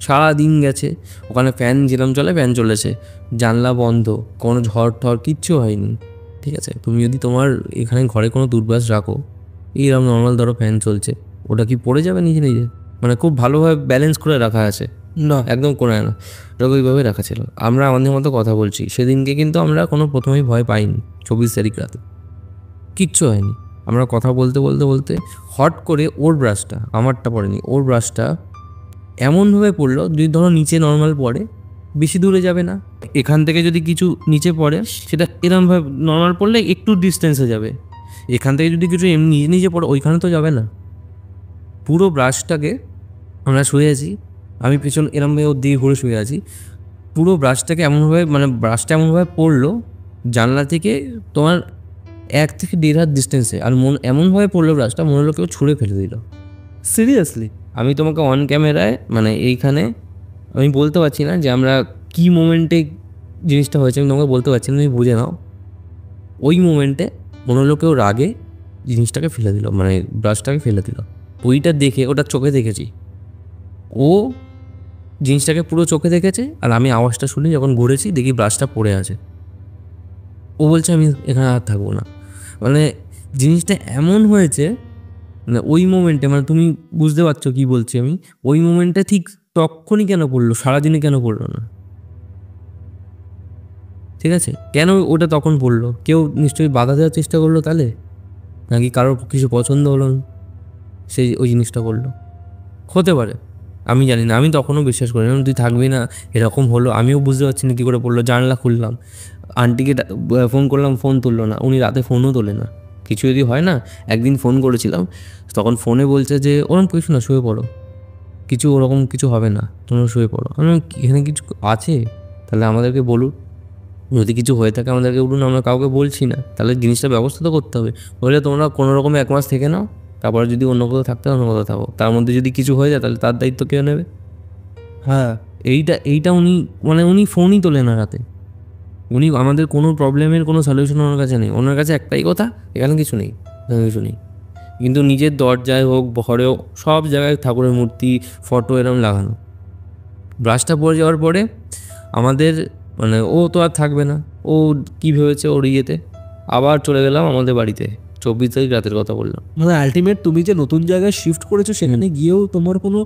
সারা দিন গেছে, ওখানে ফ্যান যেরকম চলে ফ্যান চলেছে, জানলা বন্ধ, কোনো ঝড় ঠড় কিচ্ছু হয়নি। ঠিক আছে, তুমি যদি তোমার এখানে ঘরে কোনো টুথব্রাশ রাখো, এইরকম নর্মাল ধরো ফ্যান চলছে, ওটা কি পড়ে যাবে নিজে নিজে? মানে খুব ভালোভাবে ব্যালেন্স করে রাখা আছে না, একদম করে না, ওটাকে ওইভাবে রাখা ছিল। আমরা আমাদের মতো কথা বলছি, সেদিনকে কিন্তু আমরা কোনো প্রথমেই ভয় পাইনি। 24 তারিখ রাতে কিচ্ছু হয়নি, আমরা কথা বলতে বলতে বলতে হট করে ওর ব্রাশটা, আমারটা পড়েনি, ওর ব্রাশটা এমনভাবে পড়লো, যদি ধরো নিচে নর্মাল পড়ে বেশি দূরে যাবে না, এখান থেকে যদি কিছু নিচে পড়ে সেটা এরমভাবে নর্মাল পড়লে একটু ডিস্টেন্সে যাবে, এখান থেকে যদি কিছু এমনি নিজে নিজে পড়ে ওইখানে তো যাবে না। পুরো ব্রাশটাকে, আমরা শুয়ে আছি, আমি পেছন এরমভাবে ওর দিকে ঘুরে শুয়ে আছি, পুরো ব্রাশটাকে এমনভাবে, মানে ব্রাশটা এমনভাবে পড়লো জানলা থেকে তোমার 1 থেকে 1.5 হাত ডিস্টেন্সে, আর এমনভাবে পড়লো ব্রাশটা, মনে হলো কেউ ছুঁড়ে ফেলে দিল। সিরিয়াসলি আমি তোমাকে অন ক্যামেরায়, মানে এইখানে আমি বলতে পারছি না যে আমরা কী মোমেন্টে জিনিসটা হয়েছে, আমি তোমাকে বলতে পারছি না, তুমি বুঝে নাও। ওই মোমেন্টে মনে হলো কেউ রাগে জিনিসটাকে ফেলে দিল, মানে ব্রাশটাকে ফেলে দিল। ওইটা দেখে, ওটা চোখে দেখেছি, ও জিনিসটাকে পুরো চোখে দেখেছে, আর আমি আওয়াজটা শুনি যখন ঘুরেছি দেখি ব্রাশটা পড়ে আছে। ও বলছে আমি এখানে আর থাকবো না। মানে জিনিসটা এমন হয়েছে, মানে ওই মোমেন্টে, মানে তুমি বুঝতে পারছো কি বলছি আমি, ওই মোমেন্টে ঠিক তখনই কেন পড়লো, সারাদিনে কেন পড়লো না? ঠিক আছে, কেন ওটা তখন পড়লো? কেউ নিশ্চয়ই বাধা দেওয়ার চেষ্টা করলো তাহলে, নাকি কারোর কিছু পছন্দ হলো না সেই ওই জিনিসটা করলো? হতে পারে, আমি জানি না। আমি তখনও বিশ্বাস করি না তুই থাকবি না, এরকম হলো। আমিও বুঝতে পারছি না কী করে পড়লো। জানলা খুললাম, আন্টিকে ফোন করলাম, ফোন তুললো না। উনি রাতে ফোনও তোলে না। কিছু যদি হয় না, একদিন ফোন করেছিলাম, তখন ফোনে বলছে যে ওরকম কিছু না, শুয়ে পড়ো, কিছু ওরকম কিছু হবে না, তোমরা শুয়ে পড়ো। আমি বললাম, এখানে কিছু আছে তাহলে আমাদেরকে বলুন, যদি কিছু হয়ে থাকে আমাদেরকে বলুন, আমরা কাউকে বলছি না। তাহলে জিনিসটা ব্যবস্থা তো করতে হবে। বলে তোমরা কোনো রকমে 1 মাস থেকে নাও, তারপরে যদি অন্য কোথাও থাকতে হয় অন্য কোথাও থাকো, তার মধ্যে যদি কিছু হয়ে যায় তাহলে তার দায়িত্ব কে নেবে? হ্যাঁ, এইটা উনি, মানে উনি ফোনই তোলে না রাতে। উনি আমাদের কোনো প্রবলেমের কোনো সলিউশন ওনার কাছে নেই। ওনার কাছে একটাই কথা, এখানে কিছু নেই, এখানে কিছু নেই। কিন্তু নিজের দরজায় হোক, ঘরেও, সব জায়গায় ঠাকুরের মূর্তি, ফটো এরকম লাগানো। ব্রাশটা পড়ে যাওয়ার পরে আমাদের, মানে ও তো আর থাকবে না, ও কী ভেবেছে ওর ইয়েতে, আবার চলে গেলাম আমাদের বাড়িতে। 24 তারিখ রাতের কথা বললাম। মানে আলটিমেট তুমি যে নতুন জায়গায় শিফট করেছো সেখানে গিয়েও তোমার কোনো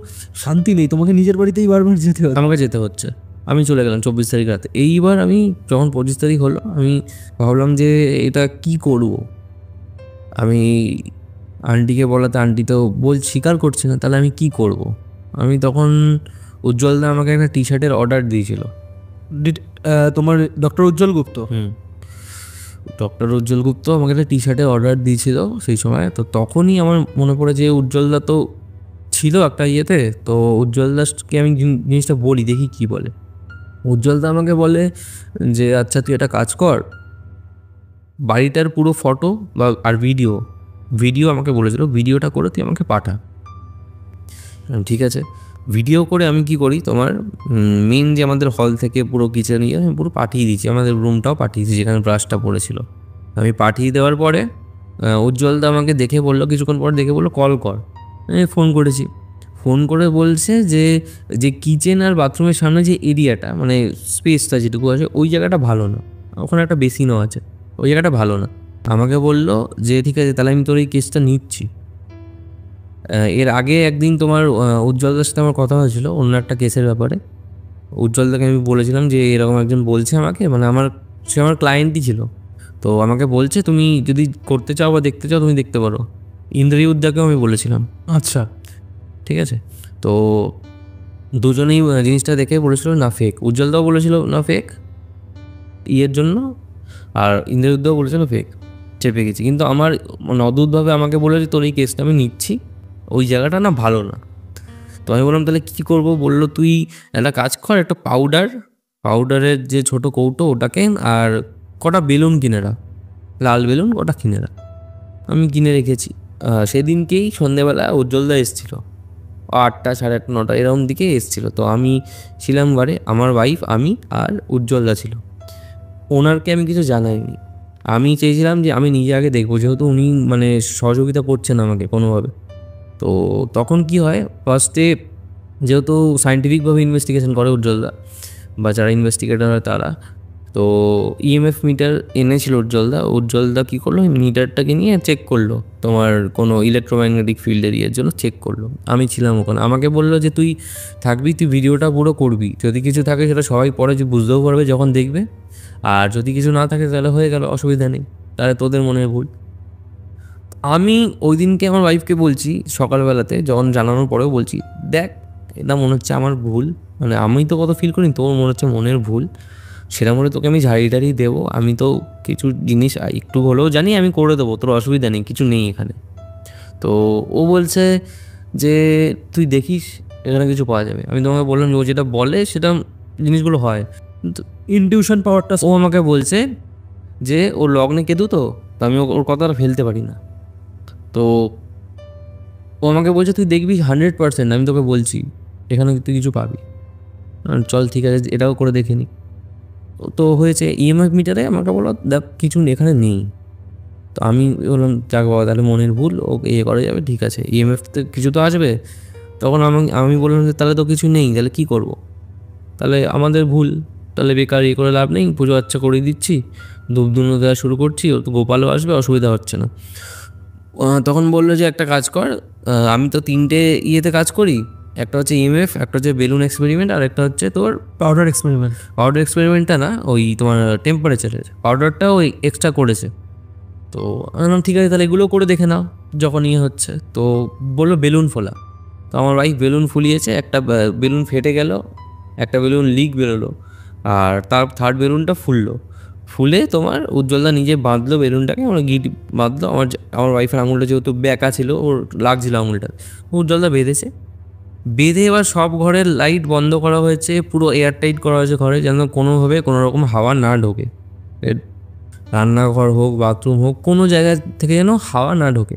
শান্তি নেই, তোমাকে নিজের বাড়িতেই বারবার যেতে হবে। আমাকে যেতে হচ্ছে। আমি চলে গেলাম 24 তারিখ রাতে। এইবার আমি যখন 25 তারিখ হলো, আমি ভাবলাম যে এটা কি করব। আমি আন্টিকে বলাতে আন্টি তো স্বীকার করছে না, তাহলে আমি কি করব? আমি তখন, উজ্জ্বলদা আমাকে একটা টি শার্টের অর্ডার দিয়েছিল। তোমার ডক্টর উজ্জ্বল গুপ্ত? ডক্টর উজ্জ্বল গুপ্ত আমাকে একটা টি শার্টের অর্ডার দিয়েছিল সেই সময়। তো তখনই আমার মনে পড়ে যে উজ্জ্বলদা তো ছিল একটা ইয়েতে, তো উজ্জ্বলদাকে আমি জিনিসটা বলি, দেখি কি বলে। উজ্জ্বলদা আমাকে বলে যে আচ্ছা তুই একটা কাজ কর, বাড়িটার পুরো ফটো বা আর ভিডিও আমাকে বলেছিল, ভিডিওটা করে তুই আমাকে পাঠা। ঠিক আছে, ভিডিও করে আমি কি করি, তোমার মেন যে আমাদের হল থেকে পুরো কিচেন ইয়ে আমি পুরো পাঠিয়ে দিচ্ছি, আমাদের রুমটাও পাঠিয়ে দিচ্ছি যেখানে ব্রাশটা পড়েছিল। আমি পাঠিয়ে দেওয়ার পরে উজ্জ্বলদা আমাকে দেখে বললো, কিছুক্ষণ পর দেখে বললো কল কর। আমি ফোন করেছি, ফোন করে বলছে যে যে কিচেন আর বাথরুমের সামনে যে এরিয়াটা, মানে স্পেসটা যেটুকু আছে, ওই জায়গাটা ভালো না, ওখানে একটা বেসিনও আছে, ওই জায়গাটা ভালো না। আমাকে বললো যে ঠিক আছে তাহলে আমি তোর এই কেসটা নিচ্ছি। এর আগে একদিন তোমার উজ্জ্বলদার সাথে আমার কথা হয়েছিল অন্য একটা কেসের ব্যাপারে। উজ্জ্বলদাকে আমি বলেছিলাম যে এরকম একজন বলছে আমাকে, মানে সে আমার ক্লায়েন্টই ছিল। তো আমাকে বলছে তুমি যদি করতে চাও বা দেখতে চাও তুমি দেখতে পারো। ইন্দ্রিউদ্দাকেও আমি বলেছিলাম। আচ্ছা, ঠিক আছে, তো দুজনেই জিনিসটা দেখে বলেছিল না ফেক। উজ্জ্বলদাও বলেছিল না ফেক ইয়ের জন্য, আর ইন্দ্রিউদ্দাও বলেছিল ফেক। চেপে গেছি, কিন্তু আমার মানে অদ্ভুতভাবে আমাকে বলেছে তোর এই কেসটা আমি নিচ্ছি, ওই জায়গাটা না ভালো না। তো আমি বললাম তাহলে কী করবো? বললো তুই একটা কাজ কর, একটা পাউডারের যে ছোটো কৌটো ওটা কেন, আর কটা বেলুন কিনে রাখ, লাল বেলুন ওটা কিনে রাখ। আমি কিনে রেখেছি। সেদিনকেই সন্ধেবেলা উজ্জ্বলদা এসেছিলো, 8টা 8:30 9টা এরকম দিকে এসেছিলো। তো আমি ছিলাম ঘরে, আমার ওয়াইফ, আমি আর উজ্জ্বলদা ছিল। ওনারকে আমি কিছু জানাইনি। আমি চেয়েছিলাম যে আমি নিজে আগে দেখবো, যেহেতু উনি মানে সহযোগিতা করছেন আমাকে কোনোভাবে। তো তখন কি হয়, ফার্স্টে যেহেতু সায়েন্টিফিকভাবে ইনভেস্টিগেশন করে উজ্জ্বলদা, বা যারা ইনভেস্টিগেটর হয় তারা, তো ইএমএফ মিটার এনেছিল উজ্জ্বলদা কী করলো, মিটারটাকে নিয়ে চেক করলো, তোমার কোনো ইলেকট্রোম্যাগনেটিক ফিল্ডের ইয়ের জন্য চেক করলো। আমি ছিলাম ওখানে। আমাকে বললো যে তুই থাকবি, তুই ভিডিওটা পুরো করবি, যদি কিছু থাকে সেটা সবাই পরে যে বুঝতেও পারবে যখন দেখবে, আর যদি কিছু না থাকে তাহলে হয়ে গেল, অসুবিধা নেই, তাহলে তোদের মনের ভুল। আমি ওই দিনকে আমার ওয়াইফকে বলছি সকালবেলাতে, যখন জানানোর পরেও বলছি, দেখ এটা মনে হচ্ছে আমার ভুল, মানে আমি তো কত ফিল করি, তোর মনে হচ্ছে মনের ভুল, সেটা মনে তোকে আমি ঝাড়ি দেবো। আমি তো কিছু জিনিস একটু হলেও জানি, আমি করে দেবো, তোর অসুবিধা নেই, কিছু নেই এখানে। তো ও বলছে যে তুই দেখিস এখানে কিছু পাওয়া যাবে। আমি তোমাকে বললাম যে ও যেটা বলে সেটা জিনিসগুলো হয়, কিন্তু ইনটিউশন পাওয়ারটা। ও আমাকে বলছে যে ও লগ্নে কেতু, তো আমি ওর কথাটা ফেলতে পারি না। তো ও আমাকে বলছে তুই দেখবি 100%, আমি তোকে বলছি এখানে তুই কিছু পাবি, চল ঠিক আছে এটাও করে দেখে নি। তো হয়েছে ইএমএফ মিটারে আমাকে বলো দেখ কিছু এখানে নেই। তো আমি বললাম যাক বাবা, তাহলে মনের ভুল, ও করা যাবে, ঠিক আছে, ইএমএফতে কিছু তো আসবে। তখন আমি বললাম যে তাহলে তো কিছু নেই, তাহলে কী করবো, তাহলে আমাদের ভুল, তাহলে বেকার ইয়ে করে লাভ নেই, পুজো আচ্ছা করে দিচ্ছি, ধূপ ধুনো দেওয়া শুরু করছি, ও তো গোপালও আসবে, অসুবিধা হচ্ছে না। তখন বললো যে একটা কাজ কর, আমি তো 3টে ইয়েতে কাজ করি, একটা হচ্ছে ইএমএফ, একটা হচ্ছে বেলুন এক্সপেরিমেন্ট, আর একটা হচ্ছে তোর পাউডার এক্সপেরিমেন্ট। পাউডার এক্সপেরিমেন্টটা না, ওই তোমার টেম্পারেচারের পাউডারটা ওই এক্সট্রা করেছে। তো আমি বললাম ঠিক আছে, তাহলে এগুলো করে দেখে নাও যখন ইয়ে হচ্ছে। তো বললো বেলুন ফোলা। তো আমার ওয়াইফ বেলুন ফুলিয়েছে, একটা বেলুন ফেটে গেল, একটা বেলুন লিক বেরোলো, আর তার থার্ড বেলুনটা ফুললো। ফুলে তোমার উজ্জ্বলদা নিজে বাঁধলো বেলুনটাকে, আমার গিট বাঁধলো, আমার ওয়াইফের আঙুলটা যেহেতু ব্যাকা ছিল, ওর লাগছিল আঙুলটা, উজ্জ্বলদা বেঁধেছে। বেঁধে এবার সব ঘরের লাইট বন্ধ করা হয়েছে, পুরো এয়ার টাইট করা হয়েছে ঘরে, যেন কোনোভাবে কোনো রকম হাওয়া না ঢোকে। রান্নাঘর হোক, বাথরুম হোক, কোনো জায়গা থেকে যেন হাওয়া না ঢোকে।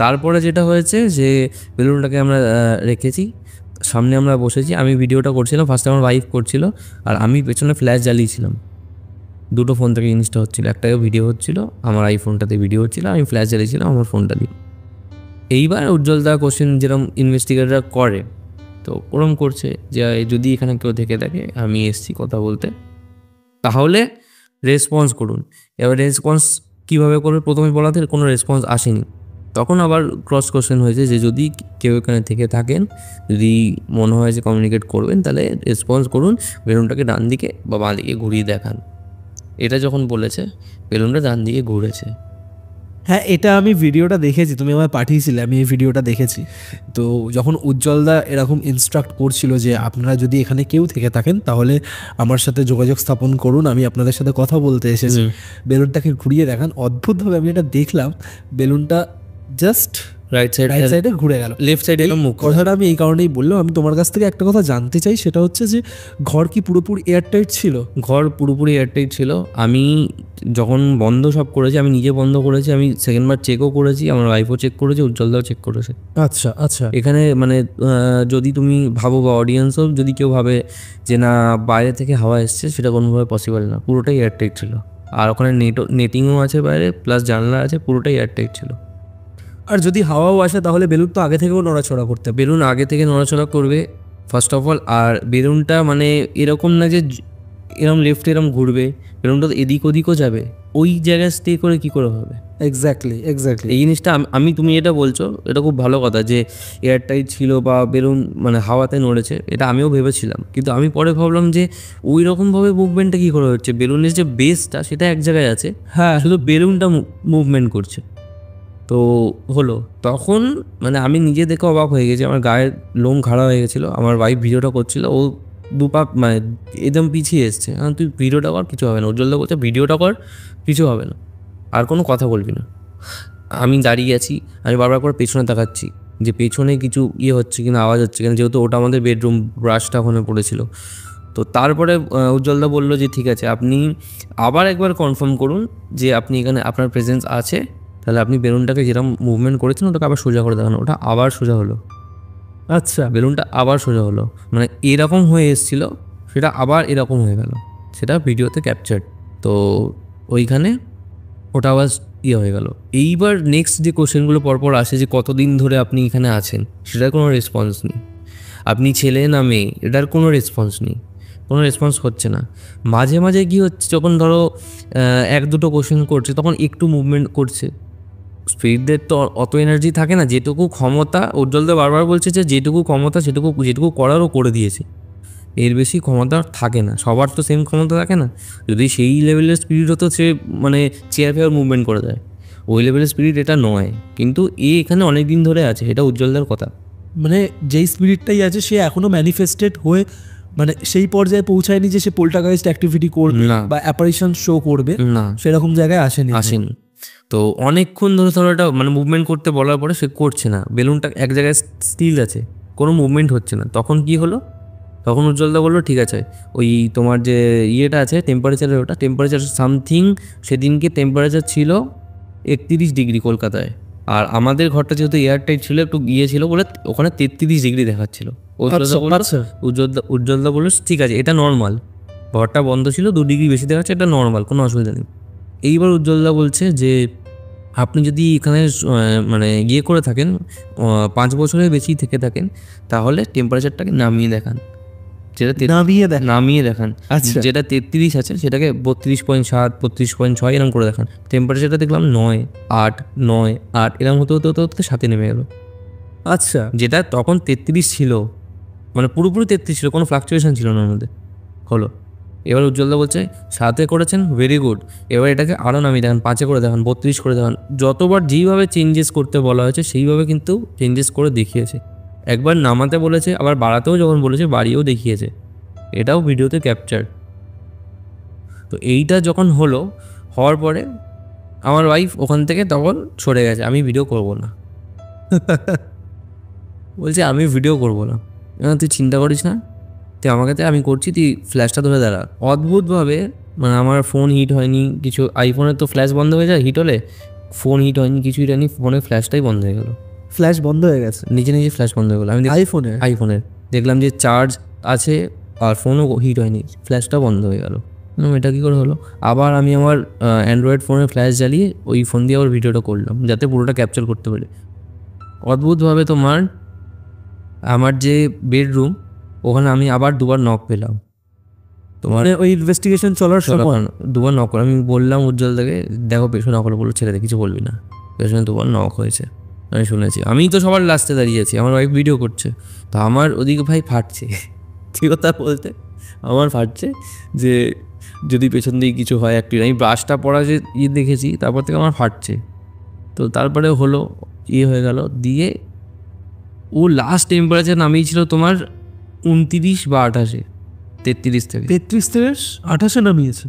তারপরে যেটা হয়েছে যে বেলুনটাকে আমরা রেখেছি, সামনে আমরা বসেছি, আমি ভিডিওটা করছিলাম, ফার্স্টে আমার ওয়াইফ করছিল, আর আমি পেছনে ফ্ল্যাশ জ্বালিয়েছিলাম। দুটো ফোন থেকে জিনিসটা হচ্ছিলো, একটাকে ভিডিও হচ্ছিলো, আমার আইফোনটাতে ভিডিও হচ্ছিলো, আমি ফ্ল্যাশ জ্বালিয়েছিলাম আমার ফোনটা দিয়ে। এইবার উজ্জ্বলদা কোশ্চেন যেরকম ইনভেস্টিগেটররা করে, তো ওরম করছে যে যদি এখানে কেউ থেকে থাকে, আমি এসছি কথা বলতে, তাহলে রেসপন্স করুন। এবার রেসপন্স কীভাবে করবে, প্রথমে বলাতে কোনো রেসপন্স আসেনি, তখন আবার ক্রস কোশ্চেন হয়েছে যে যদি কেউ এখানে থেকে থাকেন, যদি মনে হয় যে কমিউনিকেট করবেন, তাহলে রেসপন্স করুন, বেলুনটাকে ডান দিকে বা বাঁ দিকে ঘুরিয়ে দেখান। এটা যখন বলেছে, বেলুনটা ডান দিকে ঘুরেছে। হ্যাঁ, এটা আমি ভিডিওটা দেখেছি, তুমি আমায় পাঠিয়েছিলে, আমি এই ভিডিওটা দেখেছি। তো যখন উজ্জ্বলদা এরকম ইনস্ট্রাক্ট করছিল যে আপনারা যদি এখানে কেউ থেকে থাকেন তাহলে আমার সাথে যোগাযোগ স্থাপন করুন, আমি আপনাদের সাথে কথা বলতে এসেছি, বেলুনটাকে ঘুরিয়ে দেখান। অদ্ভুতভাবে আমি এটা দেখলাম, বেলুনটা জাস্ট রাইট সাইডে ঘুরে গেল, লেফট সাইডে মুখ। কথাটা আমি এই কারণেই বললাম। আমি তোমার কাছ থেকে একটা কথা জানতে চাই, সেটা হচ্ছে যে ঘর কি পুরোপুরি এয়ারটাইট ছিল? ঘর পুরোপুরি এয়ারটাইট ছিল। আমি যখন বন্ধ সব করেছি, আমি নিজে বন্ধ করেছি, আমি সেকেন্ডবার চেকও করেছি, আমার ওয়াইফও চেক করেছে, উজ্জ্বলদাও চেক করেছে। আচ্ছা আচ্ছা। এখানে মানে যদি তুমি ভাবো বা অডিয়েন্সও যদি কেউ ভাবে যে না বাইরে থেকে হাওয়া এসছে, সেটা কোনোভাবে পসিবল না, পুরোটাই এয়ারটাইট ছিল। আর ওখানে নেটিংও আছে বাইরে, প্লাস জানলা আছে, পুরোটাই এয়ারটাইট ছিল। আর যদি হাওয়াও আসে তাহলে বেলুন তো আগে থেকেও নড়াচড়া করতে, বেলুন আগে থেকে নড়াচড়া করবে ফার্স্ট অফ অল। আর বেলুনটা মানে এরকম না যে এরম লেফটে এরম ঘুরবে, বেলুনটা তো এদিক ওদিকও যাবে, ওই জায়গায় স্টে করে কী করে হবে? এক্স্যাক্টলি। এই জিনিসটা আমি তুমি এটা বলছো, এটা খুব ভালো কথা যে এয়ারটাইট ছিল বা বেলুন মানে হাওয়াতে নড়েছে, এটা আমিও ভেবেছিলাম, কিন্তু আমি পরে ভাবলাম যে ওই রকমভাবে মুভমেন্টটা কী করে হচ্ছে, বেলুনের যে বেসটা সেটা এক জায়গায় আছে, হ্যাঁ, শুধু বেলুনটা মুভমেন্ট করছে। তো হলো তখন মানে আমি নিজে দেখে অবাক হয়ে গেছি, আমার গায়ের লোম খাড়া হয়ে গেছিলো। আমার ওয়াইফ ভিডিওটা করছিল, ও দুপাক মানে একদম পিছিয়ে এসছে, তুই ভিডিওটা কর, কিছু হবে না। উজ্জ্বলদা বলছে ভিডিওটা কর, কিছু হবে না, আর কোনো কথা বলবি না। আমি দাঁড়িয়ে আছি, আমি বারবার করে পেছনে তাকাচ্ছি যে পেছনে কিছু ইয়ে হচ্ছে কিনা, আওয়াজ হচ্ছে কিনা, যেহেতু ওটা আমাদের বেডরুম, ব্রাশটা ওখানে পড়েছিল। তো তারপরে উজ্জ্বলদা বললো যে ঠিক আছে, আপনি আবার একবার কনফার্ম করুন যে আপনি এখানে আপনার প্রেজেন্স আছে, তাহলে আপনি বেলুনটাকে যেরকম মুভমেন্ট করেছেন ওটাকে আবার সোজা করে দেখানো। ওটা আবার সোজা হলো। আচ্ছা, বেলুনটা আবার সোজা হলো, মানে এরকম হয়ে এসেছিল, সেটা আবার এরকম হয়ে গেল, সেটা ভিডিওতে ক্যাপচার্ড। তো ওইখানে ওটা আবার ইয়ে হয়ে গেল। এইবার নেক্সট যে কোশ্চেনগুলো পরপর আসে যে কতদিন ধরে আপনি এখানে আছেন, সেটার কোনো রেসপন্স নেই। আপনি ছেলে না মেয়ে, এটার কোনো রেসপন্স নেই, কোনো রেসপন্স হচ্ছে না। মাঝে মাঝে কী হচ্ছে, যখন ধরো 1-2 কোশ্চেন করছে, তখন একটু মুভমেন্ট করছে। স্পিরিটদের তো অত এনার্জি থাকে না, যেটুকু ক্ষমতা, উজ্জ্বলদা বারবার বলছে যে যেটুকু ক্ষমতা যেটুকু করারও করে দিয়েছে, এর বেশি ক্ষমতা থাকে না, সবার তো সেম ক্ষমতা থাকে না। যদি সেই লেভেলের স্পিরিট হতো, সে মানে চেয়ার ফেয়ার মুভমেন্ট করে দেয়, ওই লেভেলের স্পিরিট এটা নয়। কিন্তু এখানে অনেক দিন ধরে আছে, এটা উজ্জ্বলদার কথা। মানে যেই স্পিরিটটাই আছে সে এখনো ম্যানিফেস্টেড হয়ে মানে সেই পর্যায়ে পৌঁছায়নি যে সে পোল্টারগাইস্ট অ্যাক্টিভিটি করবে বা অ্যাপারেশন শো করবে, না সেরকম জায়গায় আসেনি। তো অনেকক্ষণ ধরে ধরো এটা মানে মুভমেন্ট করতে বলার পরে সে করছে না, বেলুনটা এক জায়গায় স্টিল আছে, কোনো মুভমেন্ট হচ্ছে না। তখন কি হলো, তখন উজ্জ্বলদা বললো ঠিক আছে, ওই তোমার যে ইয়েটা আছে টেম্পারেচারের, ওটা টেম্পারেচার সামথিং, সেদিনকে টেম্পারেচার ছিল 31 ডিগ্রি কলকাতায়, আর আমাদের ঘরটা যেহেতু এয়ারটাইট ছিল, একটু গিয়ে ছিল বলে ওখানে 33 ডিগ্রি দেখাচ্ছিল। উজ্জ্বলদা বললো ঠিক আছে, এটা নর্মাল, ঘরটা বন্ধ ছিল, 2 ডিগ্রি বেশি দেখাচ্ছে, এটা নর্মাল, কোনো অসুবিধা নেই। এইবার উজ্জ্বলদা বলছে যে আপনি যদি এখানে মানে ইয়ে করে থাকেন, 5 বছরের বেশি থেকে থাকেন, তাহলে টেম্পারেচারটাকে নামিয়ে দেখান। যেটা নামিয়ে দেখান। আচ্ছা। যেটা 33 আছে সেটাকে 32.7, 32.6 এরকম করে দেখান। টেম্পারেচারটা দেখলাম 9, 8, 9, 8 এরকম হতে হতে হতে হতে 7 নেমে গেল। আচ্ছা, যেটা তখন 33 ছিল, মানে পুরোপুরি 33 ছিল, কোনো ফ্লাকচুয়েশন ছিল না ওর মধ্যে। হলো, এবার উজ্জ্বলদা বলছে 7-এ করেছেন, ভেরি গুড, এবার এটাকে আরও নামিয়ে দেখান, 5-এ করে দেখান, 32 করে দেখান। যতবার যেইভাবে চেঞ্জেস করতে বলা হয়েছে সেইভাবে কিন্তু চেঞ্জেস করে দেখিয়েছে। একবার নামাতে বলেছে, আবার বাড়াতেও যখন বলেছে বাড়িয়েও দেখিয়েছে, এটাও ভিডিওতে ক্যাপচার। তো এইটা যখন হওয়ার পরে আমার ওয়াইফ ওখান থেকে তখন সরে গেছে, আমি ভিডিও করব না। বলছে আমি ভিডিও করব না। তুই চিন্তা করিস না, তুই আমাকে আমি করছি, তুই ফ্ল্যাশটা ধরে দাঁড়া। অদ্ভুতভাবে, মানে আমার ফোন হিট হয়নি কিছু, আইফোনের তো ফ্ল্যাশ বন্ধ হয়ে যায় হিট হলে, ফোন হিট হয়নি, কিছুই হয়নি, ফোনের ফ্ল্যাশটাই বন্ধ হয়ে গেলো, ফ্ল্যাশ বন্ধ হয়ে গেছে, নিজে ফ্ল্যাশ বন্ধ হয়ে গেলো। আমি আইফোনের দেখলাম যে চার্জ আছে আর ফোনও হিট হয়নি, ফ্ল্যাশটা বন্ধ হয়ে গেল। এটা কী করে হলো? আবার আমি আমার অ্যান্ড্রয়েড ফোনের ফ্ল্যাশ জ্বালিয়ে ওই ফোন দিয়ে আবার ভিডিওটা করলাম যাতে পুরোটা ক্যাপচার করতে পারি। অদ্ভুতভাবে তোমার আমার যে বেডরুম, ওখানে আমি আবার 2বার নক পেলাম। তোমার ওই ইনভেস্টিগেশন চলার সময় 2বার নক করে আমি বললাম উজ্জ্বলদাকে, দেখো পেছনে নক হলো, বললো ছেড়ে দে, কিছু বলবি না, পেছনে 2বার নক হয়েছে। আমি শুনেছি, আমি তো সবার লাস্টে দাঁড়িয়েছি, আমার ওয়াইফ ভিডিও করছে, তো আমার ওদিকে ভাই ফাটছে, ঠিক কথা বলতে আমার ফাটছে যে যদি পেছন দিকে কিছু হয় একটু। আমি ব্রাশটা পড়া যে দেখেছি, তারপর থেকে আমার ফাটছে। তো তারপরে হয়ে গেল, দিয়ে ও লাস্ট টেম্পারেচার নামিয়েছিল তোমার 29 বা 28-এ, 33 থেকে 28-এ নামিয়েছে।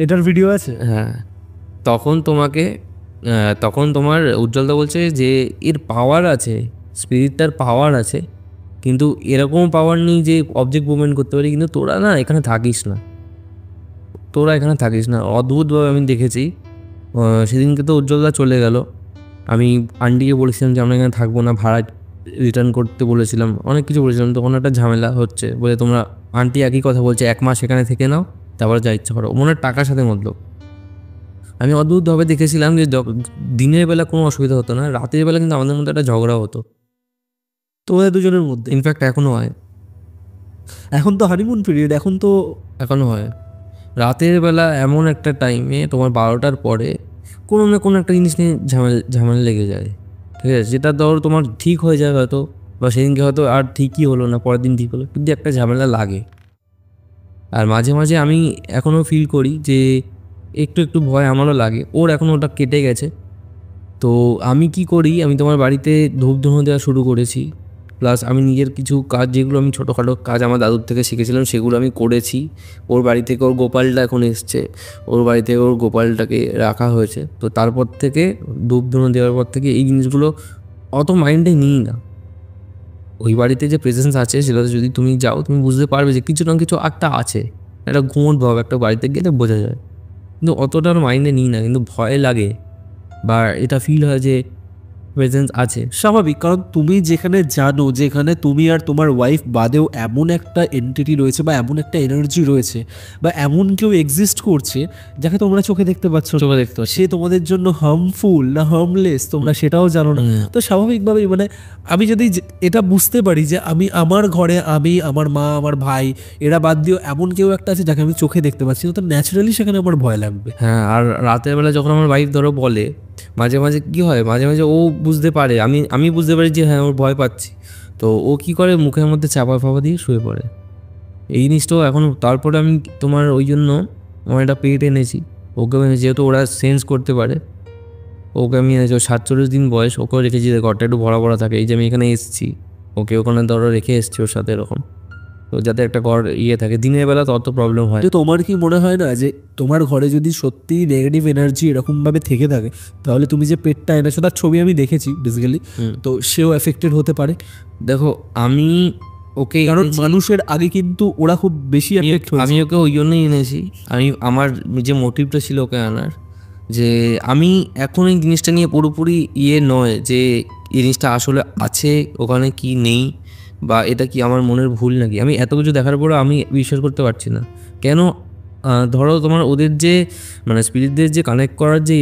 এটার ভিডিও আছে? হ্যাঁ। তখন তোমার উজ্জ্বলদা বলছে যে এর পাওয়ার আছে, স্পিরিটটার পাওয়ার আছে, কিন্তু এরকম পাওয়ার নেই যে অবজেক্ট মুভমেন্ট করতে পারি, কিন্তু তোরা এখানে থাকিস না। অদ্ভুতভাবে আমি দেখেছি। সেদিনকে তো উজ্জ্বলদা চলে গেল, আমি আন্টিকে বলেছিলাম যে আমরা এখানে থাকবো না, ভাড়া রিটার্ন করতে বলেছিলাম, অনেক কিছু বলেছিলাম। তখন একটা ঝামেলা হচ্ছে বলে তোমরা, আন্টি একই কথা বলছে 1 মাস এখানে থেকে নাও, তারপরে যা ইচ্ছা করো, মনে টাকার সাথে মতলব। আমি অদ্ভুতভাবে দেখেছিলাম যে দিনের বেলা কোনো অসুবিধা হতো না, রাতের বেলা কিন্তু আমাদের মধ্যে একটা ঝগড়া হতো তোমাদের দুজনের মধ্যে। ইনফ্যাক্ট এখনও হয়। এখন তো হানিমুন পিরিয়ড, এখনও হয়। রাতের বেলা এমন একটা টাইমে তোমার 12টার পরে কোনো না কোনো একটা জিনিস নিয়ে ঝামেলা লেগে যায়, ঠিক আছে? যেটা ধরো তোমার ঠিক হয়ে যায় হয়তো, বা সেদিনকে হয়তো আর ঠিকই হলো না, পরের দিন ঠিক হলো, কিন্তু একটা ঝামেলা লাগে। আর মাঝে মাঝে আমি এখনও ফিল করি যে একটু একটু ভয় আমারও লাগে। ওর এখন ওটা কেটে গেছে। তো আমি কি করি, আমি তোমার বাড়িতে ধূপ ধুনো দেওয়া শুরু করেছি, প্লাস আমি নিজের কিছু কাজ, যেগুলো আমি ছোটোখাটো কাজ আমার দাদুর থেকে শিখেছিলাম, সেগুলো আমি করেছি। ওর বাড়ি থেকে ওর গোপালটা এখন এসছে, ওর বাড়িতে ওর গোপালটাকে রাখা হয়েছে। তো তারপর থেকে ধূপ ধুনো দেওয়ার পর থেকে এই জিনিসগুলো অত মাইন্ডে নিই না। ওই বাড়িতে যে প্রেজেন্স আছে সেটাতে যদি তুমি যাও, তুমি বুঝতে পারবে যে কিছু না কিছু একটা আছে, একটা ঘুমোট ভাব একটা বাড়িতে গেলে বোঝা যায়, কিন্তু অতটা মাইন্ডে নিই না। কিন্তু ভয় লাগে বা এটা ফিল হয় যে প্রেজেন্স আছে। স্বাভাবিক, কারণ তুমি যেখানে জানো যেখানে তুমি আর তোমার ওয়াইফ বাদেও এমন একটা এন্টিটি রয়েছে বা এমন একটা এনার্জি রয়েছে বা এমন কেউ এক্সিস্ট করছে যাকে তোমরা চোখে দেখতে পাচ্ছ, সে তোমাদের জন্য হার্মফুল না হার্মলেস তোমরা সেটাও জানো না। তো স্বাভাবিকভাবেই মানে আমি যদি এটা বুঝতে পারি যে আমি আমার ঘরে, আমি, আমার মা, আমার ভাই, এরা বাদ দিয়েও এমন কেউ একটা আছে যাকে আমি চোখে দেখতে পাচ্ছি, তো ন্যাচারালি সেখানে আমার ভয় লাগবে। হ্যাঁ, আর রাতের বেলা যখন আমার ওয়াইফ ধরো বলে, মাঝে মাঝে কী হয়, মাঝে মাঝে ও বুঝতে পারে, আমি বুঝতে পারি যে হ্যাঁ ওর ভয় পাচ্ছি, তো ও কী করে মুখের মধ্যে চাপা ফাপা দিয়ে শুয়ে পড়ে। এই জিনিসটাও এখন, তারপরে আমি তোমার ওই জন্য আমার একটা পেট এনেছি, ওকে যেহেতু ওরা সেন্স করতে পারে, ওকে আমি 47 দিন বয়স, ওকেও রেখেছি, ঘরটা একটু ভরা ভরা থাকে। এই যে আমি এখানে এসেছি, ওকে ওখানে ধরো রেখে এসেছি ওর সাথে এরকম, তো যাতে একটা ঘর থাকে, দিনের বেলা তত প্রবলেম হয়। তো তোমার কি মনে হয় না যে তোমার ঘরে যদি সত্যি নেগেটিভ এনার্জি এরকমভাবে থেকে থাকে, তাহলে তুমি যে পেটটা এনেছো তার ছবি আমি দেখেছি বেসিক্যালি, তো সেও এফেক্টেড হতে পারে? দেখো আমি ওকে, কারণ মানুষের আগে কিন্তু ওরা খুব বেশি এফেক্ট হয়েছে। আমি ওকে ওই জন্যই এনেছি। আমার যে মোটিভটা ছিল ওকে আনার, যে আমি এখন এই জিনিসটা নিয়ে পুরোপুরি নয় যে এই জিনিসটা আসলে আছে ওখানে কি নেই, বা এটা কি আমার মনের ভুল নাকি। আমি এত কিছু দেখার পরে আমি বিশ্বাস করতে পারছি না কেন। ধরো তোমার ওদের যে মানে স্পিরিটদের যে কানেক্ট করার যে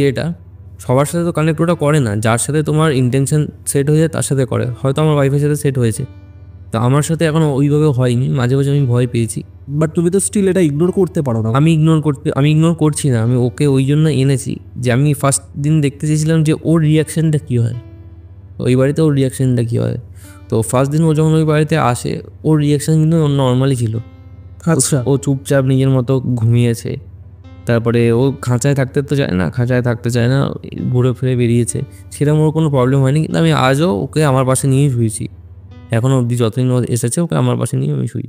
সবার সাথে তো কানেক্ট ওটা করে না, যার সাথে তোমার ইন্টেনশন সেট হয়ে যায় তার সাথে করে। হয়তো আমার ওয়াইফের সাথে সেট হয়েছে, তো আমার সাথে এখনো ওইভাবে হয়নি, মাঝে মাঝে আমি ভয় পেয়েছি। বাট তুমি তো স্টিল এটা ইগনোর করতে পারো না। আমি ইগনোর করছি না, আমি ওকে ওই জন্য এনেছি যে আমি ফার্স্ট দিন দেখতে চেয়েছিলাম যে ওর রিয়াকশানটা কী হয়, ওই বাড়িতে ওর রিয়াকশানটা কী হয়। তো ফার্স্ট দিন ও যখন ওই বাড়িতে আসে ওর রিয়াকশান কিন্তু নর্মালি ছিল। আচ্ছা, ও চুপচাপ নিজের মতো ঘুমিয়েছে, তারপরে ও খাঁচায় থাকতে তো চায় না, ঘুরে ফিরে বেরিয়েছে, সেরকম ওর কোনো প্রবলেম হয়নি। কিন্তু আমি আজও ওকে আমার পাশে নিয়েই শুয়েছি, এখনও অবধি যতদিন ও এসেছে ওকে আমার পাশে নিয়ে আমি শুই।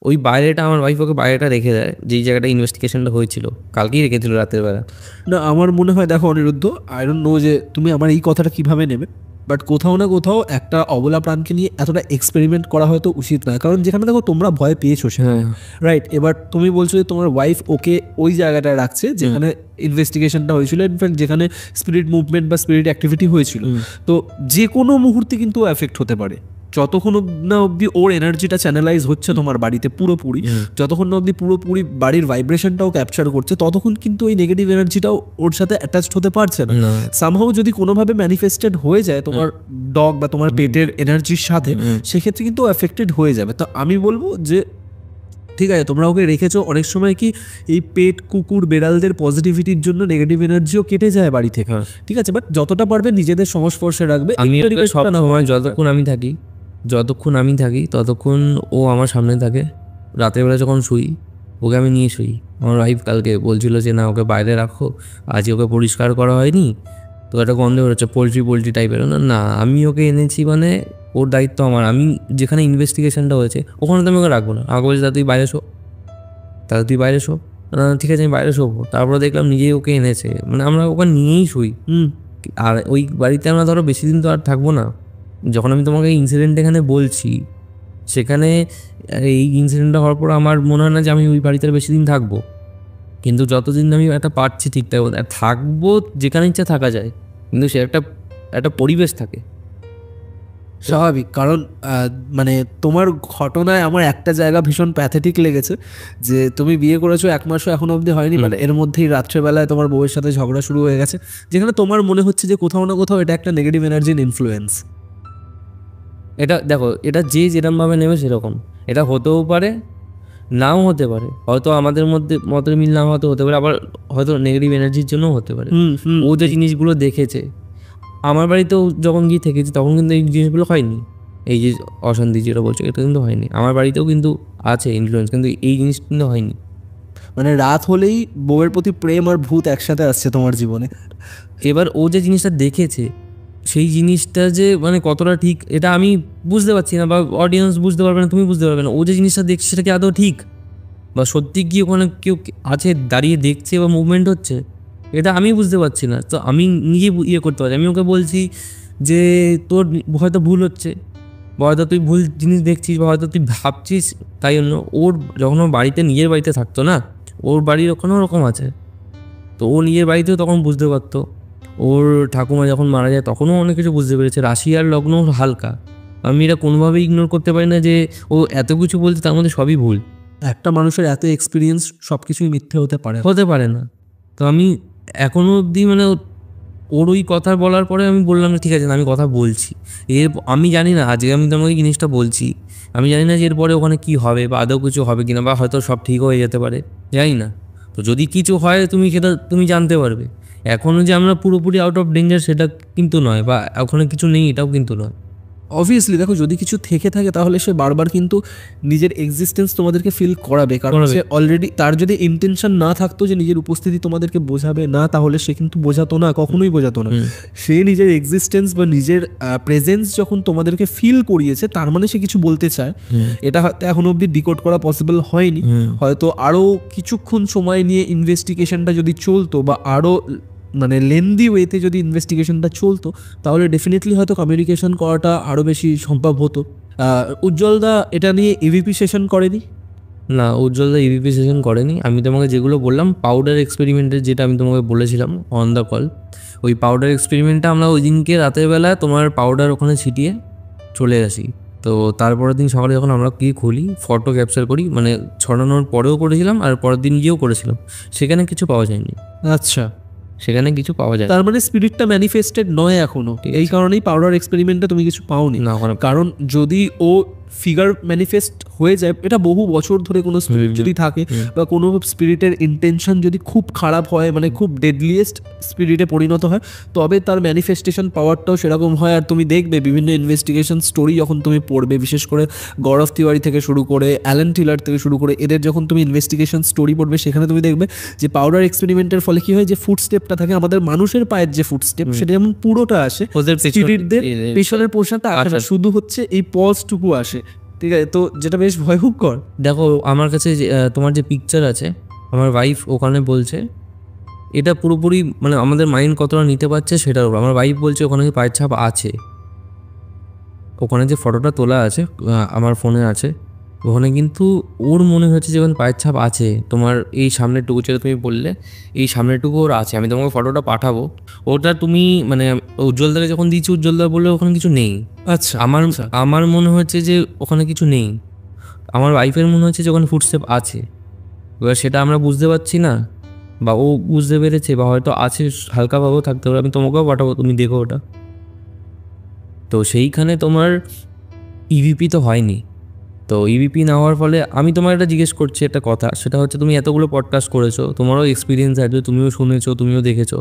ওই বাইরেটা আমার ওয়াইফ ওকে বাইরেটা রেখে দেয়, যেই জায়গাটা ইনভেস্টিগেশনটা হয়েছিল কালকেই রেখেছিল রাতের বেলা। না আমার মনে হয় দেখো অনিরুদ্ধ, আই ডোন্ট নো যে তুমি আমার এই কথাটা কিভাবে নেবে, বাট কোথাও না কোথাও একটা অবলা প্রাণকে নিয়ে এতটা এক্সপেরিমেন্ট করা হয়তো উচিত নয়। কারণ যেখানে দেখো তোমরা ভয় পেয়েছো হ্যাঁ, রাইট, এবার তুমি বলছো যে তোমার ওয়াইফ ওকে ওই জায়গাটায় রাখছে যেখানে ইনভেস্টিগেশনটা হয়েছিল, ইনফ্যাক্ট যেখানে স্পিরিট মুভমেন্ট বা স্পিরিট অ্যাক্টিভিটি হয়েছিল। তো যে কোনো মুহূর্তে কিন্তু এফেক্ট হতে পারে, যতক্ষণ না অবধি ওর এনার্জিটা চ্যানেলাইজ হচ্ছে তোমার বাড়িতে পুরোপুরি, যতক্ষণ না অবধি পুরোপুরি বাড়ির ভাইব্রেশনটাও ক্যাপচার করছে, ততক্ষণ কিন্তু ওই নেগেটিভ এনার্জিটাও ওর সাথে অ্যাটাচড হতে পারছে না। সামহাউ যদি কোনোভাবে ম্যানিফেস্টেড হয়ে যায় তোমার ডগ বা তোমার পেটের এনার্জির সাথে, সেক্ষেত্রে কিন্তু এফেক্টেড হয়ে যাবে। তো আমি বলবো যে ঠিক আছে, তোমরা ওকে রেখেছো, অনেক সময় কি এই পেট, কুকুর, বেড়ালদের পজিটিভিটির জন্য নেগেটিভ এনার্জিও কেটে যায় বাড়ি থেকে, ঠিক আছে, বাট যতটা পারবে নিজেদের সংস্পর্শে রাখবে। আমি সব সময় যতক্ষণ আমি থাকি ততক্ষণ ও আমার সামনে থাকে। রাতের বেলা যখন শুই ওকে আমি নিয়ে শুই। আমার ওয়াইফ কালকে বলছিল যে না ওকে বাইরে রাখো, আজকে ওকে পরিষ্কার করা হয়নি, তো একটা গন্ধ বেরোচ্ছে পোলট্রি টাইপের। না, আমি ওকে এনেছি, মানে ওর দায়িত্ব আমার। আমি যেখানে ইনভেস্টিগেশনটা হয়েছে ওখানে তো আমি ওকে রাখবো না। আগে বলছি তুই বাইরে শো, তুই বাইরে শো, ঠিক আছে আমি বাইরে শোবো। তারপরে দেখলাম নিজেই ওকে এনেছে, মানে আমরা ওকে নিয়েই শুই। আর ওই বাড়িতে আমরা ধরো বেশি দিন তো আর থাকবো না। যখন আমি তোমাকে ইনসিডেন্ট এখানে বলছি, সেখানে এই ইনসিডেন্টটা হওয়ার পর আমার মনে হয় না যে আমি ওই বাড়িতে বেশি দিন থাকবো, কিন্তু যতদিন আমি একটা পারছি ঠিকঠাক থাকবো, যেখানে ইচ্ছা থাকা যায়, কিন্তু সে একটা পরিবেশ থাকে। স্বাভাবিক, কারণ মানে তোমার ঘটনায় আমার একটা জায়গা ভীষণ প্যাথেটিক লেগেছে, যে তুমি বিয়ে করেছো 1 মাসও এখন অবধি হয়নি, মানে এর মধ্যেই রাত্রেবেলায় তোমার বউয়ের সাথে ঝগড়া শুরু হয়ে গেছে, যেখানে তোমার মনে হচ্ছে যে কোথাও না কোথাও এটা একটা নেগেটিভ এনার্জির ইনফ্লুয়েন্স। এটা দেখো, এটা যে যেরকমভাবে নেবে সেরকম, এটা হতেও পারে নাও হতে পারে, হয়তো আমাদের মধ্যে মতের মিল না হতে পারে, আবার হয়তো নেগেটিভ এনার্জির জন্যও হতে পারে। ও যে জিনিসগুলো দেখেছে, আমার বাড়িতেও যখন গিয়ে থেকেছি তখন কিন্তু এই জিনিসগুলো হয়নি। এই যে অশান্তি যেটা বলছো এটা কিন্তু হয়নি, আমার বাড়িতেও কিন্তু আছে ইনফ্লুয়েন্স, কিন্তু এই জিনিস কিন্তু হয়নি। মানে রাত হলেই বউয়ের প্রতি প্রেম আর ভূত একসাথে আসছে তোমার জীবনে। এবার ও যে জিনিসটা দেখেছে সেই জিনিসটা যে মানে কতটা ঠিক এটা আমি বুঝতে পারছি না, বা অডিয়েন্স বুঝতে পারবে না, তুমি বুঝতে পারবে না। ও যে জিনিসটা দেখছে সেটা কি আদৌ ঠিক, বা সত্যি কি ওখানে কেউ আছে দাঁড়িয়ে দেখছে বা মুভমেন্ট হচ্ছে, এটা আমি বুঝতে পারছি না। তো আমি নিজে করতে পারছি। আমি ওকে বলছি যে তোর হয়তো ভুল হচ্ছে, বা হয়তো তুই ভুল জিনিস দেখছিস, বা হয়তো তুই ভাবছিস, তাই জন্য ওর যখন ও বাড়িতে নিজের বাড়িতে থাকতো না, ওর বাড়ির ওখানেও ওরকম আছে, তো ও নিজের বাড়িতেও তখন বুঝতে পারতো। ওর ঠাকুমা যখন মারা যায় তখনও অনেক কিছু বুঝতে পেরেছে। রাশি আর লগ্ন হালকা, আমি এটা কোনোভাবেই ইগনোর করতে পারি না যে ও এত কিছু বলছে, তার মধ্যে সবই ভুল। একটা মানুষের এত এক্সপিরিয়েন্স, সব কিছুই মিথ্যে হতে পারে না। তো আমি এখনও অবধি মানে ওর ওই কথা বলার পরে আমি বললাম ঠিক আছে আমি কথা বলছি। আমি জানি না, আজকে আমি তোমাকে জিনিসটা বলছি, আমি জানি না যে এরপরে ওখানে কী হবে, বা আদৌ কিছু হবে কিনা, বা হয়তো সব ঠিক হয়ে যেতে পারে, জানি না। তো যদি কিছু হয় সেটা তুমি জানতে পারবে। এখনও যে আমরা পুরোপুরি আউট অফ ডেঞ্জার সেটা কিন্তু নয়, বা ওখানে কিছু নেই এটাও কিন্তু নয়। অবভিয়াসলি দেখো, যদি কিছু থেকে থাকে তাহলে সে বারবার কিন্তু নিজের এক্সিস্টেন্স তোমাদেরকে ফিল করাবে, কারণ সে অলরেডি, তার যদি ইন্টেনশন না থাকতো যে নিজের উপস্থিতি তোমাদেরকে বোঝাবে না, তাহলে সে কিন্তু বোঝাতো না, কখনোই বোঝাতো না। সে নিজের এক্সিস্টেন্স বা নিজের প্রেজেন্স যখন তোমাদেরকে ফিল করিয়েছে, তার মানে সে কিছু বলতে চায়। এটা হয়তো এখনো অবধি ডিকোড করা পসিবল হয়নি, হয়তো আরও কিছুক্ষণ সময় নিয়ে ইনভেস্টিগেশনটা যদি চলতো, বা আরও মানে লেন্দি ওয়েতে যদি ইনভেস্টিগেশনটা চলতো, তাহলে ডেফিনেটলি হয়তো কমিউনিকেশন করাটা আরও বেশি সম্ভব হতো। উজ্জ্বলদা এটা নিয়ে ইভিপি সেশন করেনি? না, উজ্জ্বলদা ইভিপি সেশন করেনি। আমি তোমাকে যেগুলো বললাম পাউডার এক্সপেরিমেন্টের, যেটা আমি তোমাকে বলেছিলাম অন দ্য কল, ওই পাউডার এক্সপেরিমেন্টটা আমরা ওই দিনকে রাতের বেলায় তোমার পাউডার ওখানে ছিটিয়ে চলে আসি। তো তারপরের দিন সকালে যখন আমরা গিয়ে খুলি, ফটো ক্যাপচার করি, মানে ছড়ানোর পরেও করেছিলাম আর পরের দিন গিয়েও করেছিলাম, সেখানে কিছু পাওয়া যায়নি। আচ্ছা, সেখানে কিছু পাওয়া যায়, তার মানে স্পিরিটটা ম্যানিফেস্টেড নয় এখনো, এই কারণেই পাউডার এক্সপেরিমেন্টে তুমি কিছু পাওনি। না, কারণ যদি ও ফিগার ম্যানিফেস্ট হয়ে যায়, এটা বহু বছর ধরে কোনো স্পিরিট যদি থাকে বা কোনো স্পিরিটের ইন্টেনশন যদি খুব খারাপ হয়, মানে খুব ডেডলিয়েস্ট স্পিরিটে পরিণত হয়, তবে তার ম্যানিফেস্টেশন পাওয়ারটাও সেরকম হয়। আর তুমি দেখবে বিভিন্ন ইনভেস্টিগেশন স্টোরি যখন তুমি পড়বে, বিশেষ করে গৌরব তিওয়ারি থেকে শুরু করে অ্যালেন টিলার থেকে শুরু করে এদের যখন তুমি ইনভেস্টিগেশন স্টোরি পড়বে, সেখানে তুমি দেখবে যে পাউডার এক্সপেরিমেন্টের ফলে কি হয়, যে ফুটস্টেপটা থাকে আমাদের মানুষের পায়ের যে ফুটস্টেপ, সেটা যেমন পুরোটা আসে, ওদের স্পিরিটদের পেছনের পোর্শনটা আসে না, শুধু হচ্ছে এই পজটুকু আসে। ঠিক আছে, তো যেটা বেশ ভয়ঙ্কর। দেখো আমার কাছে তোমার যে পিকচার আছে, আমার ওয়াইফ ওখানে বলছে এটা পুরোপুরি মানে আমাদের মাইন্ড কতটা নিতে পারছে সেটার উপর। আমার ওয়াইফ বলছে ওখানে কি পায়ের ছাপ আছে, ওখানে যে ফটোটা তোলা আছে আমার ফোনে আছে, ওখানে কিন্তু ওর মনে হচ্ছে যে ওখানে পায়ের ছাপ আছে। তোমার এই সামনেরটুকু যেটা তুমি বললে, এই সামনেরটুকু ওর আছে। আমি তোমাকে ফটোটা পাঠাবো, ওটা তুমি মানে উজ্জ্বলদাকে যখন দিয়েছি, উজ্জ্বলদা বললে ওখানে কিছু নেই। আচ্ছা, আমার মনে হচ্ছে যে ওখানে কিছু নেই, আমার ওয়াইফের মনে হচ্ছে যে ওখানে ফুটস্টেপ আছে। এবার সেটা আমরা বুঝতে পারছি না, বা ও বুঝতে পেরেছে, বা হয়তো আছে, হালকাভাবেও থাকতে পারে। আমি তোমাকেও পাঠাবো, তুমি দেখো ওটা। তো সেইখানে তোমার ইভিপি তো হয়নি। তো ইভিপি না হওয়ার ফলে আমি তোমার একটা জিজ্ঞেস করছি একটা কথা, সেটা হচ্ছে তুমি এতগুলো পডকাস্ট করেছো, তোমারও এক্সপিরিয়েন্স আছে, তুমিও শুনেছো, তুমিও দেখেছো।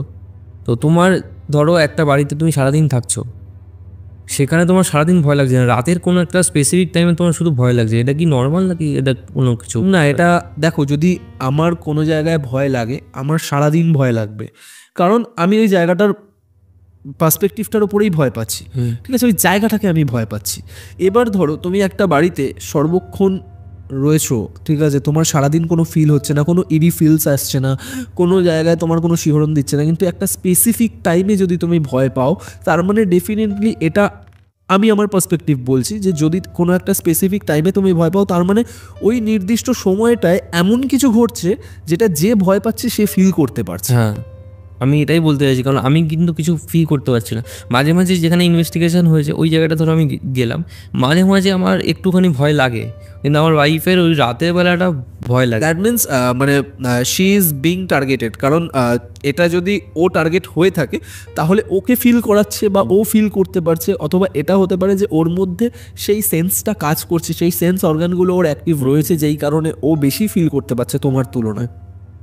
তো তোমার ধরো একটা বাড়িতে তুমি সারাদিন থাকছো, সেখানে তোমার সারাদিন ভয় লাগছে না, রাতের কোনো একটা স্পেসিফিক টাইমে তোমার শুধু ভয় লাগছে, এটা কি নর্মাল নাকি এটা কোনো কিছু? না, এটা দেখো, যদি আমার কোনো জায়গায় ভয় লাগে, আমার সারাদিন ভয় লাগবে, কারণ আমি ওই জায়গাটার পার্সপেক্টিভটার উপরেই ভয় পাচ্ছি। ঠিক আছে, ওই জায়গাটাকে আমি ভয় পাচ্ছি। এবার ধরো তুমি একটা বাড়িতে সর্বক্ষণ রয়েছো, ঠিক আছে, তোমার সারাদিন কোনো ফিল হচ্ছে না, কোনো ইরি ফিলস আসছে না, কোনো জায়গায় তোমার কোনো শিহরণ দিচ্ছে না, কিন্তু একটা স্পেসিফিক টাইমে যদি তুমি ভয় পাও, তার মানে ডেফিনেটলি এটা, আমি আমার পার্সপেক্টিভ বলছি, যে যদি কোনো একটা স্পেসিফিক টাইমে তুমি ভয় পাও, তার মানে ওই নির্দিষ্ট সময়টায় এমন কিছু ঘটছে যেটা যে ভয় পাচ্ছে সে ফিল করতে পারছে। হ্যাঁ, আমি এটাই বলতে চাইছি, কারণ আমি কিন্তু কিছু ফিল করতে পারছি না। মাঝে মাঝে যেখানে ইনভেস্টিগেশন হয়েছে ওই জায়গাটা ধরো আমি গেলাম, মাঝে মাঝে আমার একটুখানি ভয় লাগে, কিন্তু আমার ওয়াইফের ওই রাতের বেলাটা ভয় লাগে। দ্যাট মিনস মানে শি ইজ বিং টার্গেটেড, কারণ এটা যদি ও টার্গেট হয়ে থাকে তাহলে ওকে ফিল করাচ্ছে বা ও ফিল করতে পারছে, অথবা এটা হতে পারে যে ওর মধ্যে সেই সেন্সটা কাজ করছে, সেই সেন্স অর্গানগুলো ওর অ্যাক্টিভ রয়েছে, যেই কারণে ও বেশি ফিল করতে পারছে তোমার তুলনায়।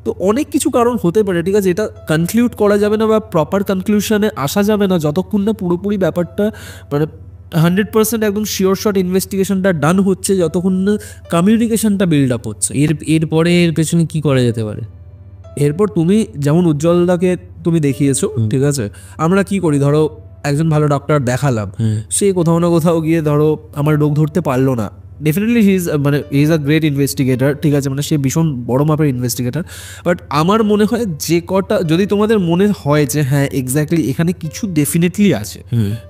তো অনেক কিছু কারণ হতে পারে, ঠিক আছে, এটা কনক্লুড করা যাবে না বা প্রপার কনক্লুশনে আসা যাবে না যতক্ষণ না পুরোপুরি ব্যাপারটা মানে 100% একদম শিওর শট ইনভেস্টিগেশনটা ডান হচ্ছে, যতক্ষণ না কমিউনিকেশনটা বিল্ড আপ হচ্ছে। এরপরে এর পেছনে কি করা যেতে পারে? এরপর তুমি যেমন উজ্জ্বলদাকে তুমি দেখিয়েছো, ঠিক আছে, আমরা কি করি, ধরো একজন ভালো ডক্টর দেখালাম, সে কোথাও না কোথাও গিয়ে ধরো আমার রোগ ধরতে পারলো না, definitely he is a great investigator, ঠিক আছে, মানে সে ভীষণ বড় মাপের ইনভেস্টিগেটর। বাট আমার মনে হয় যে কটা, যদি তোমাদের মনে হয় যে হ্যাঁ এক্স্যাক্টলি এখানে কিছু ডেফিনেটলি আছে,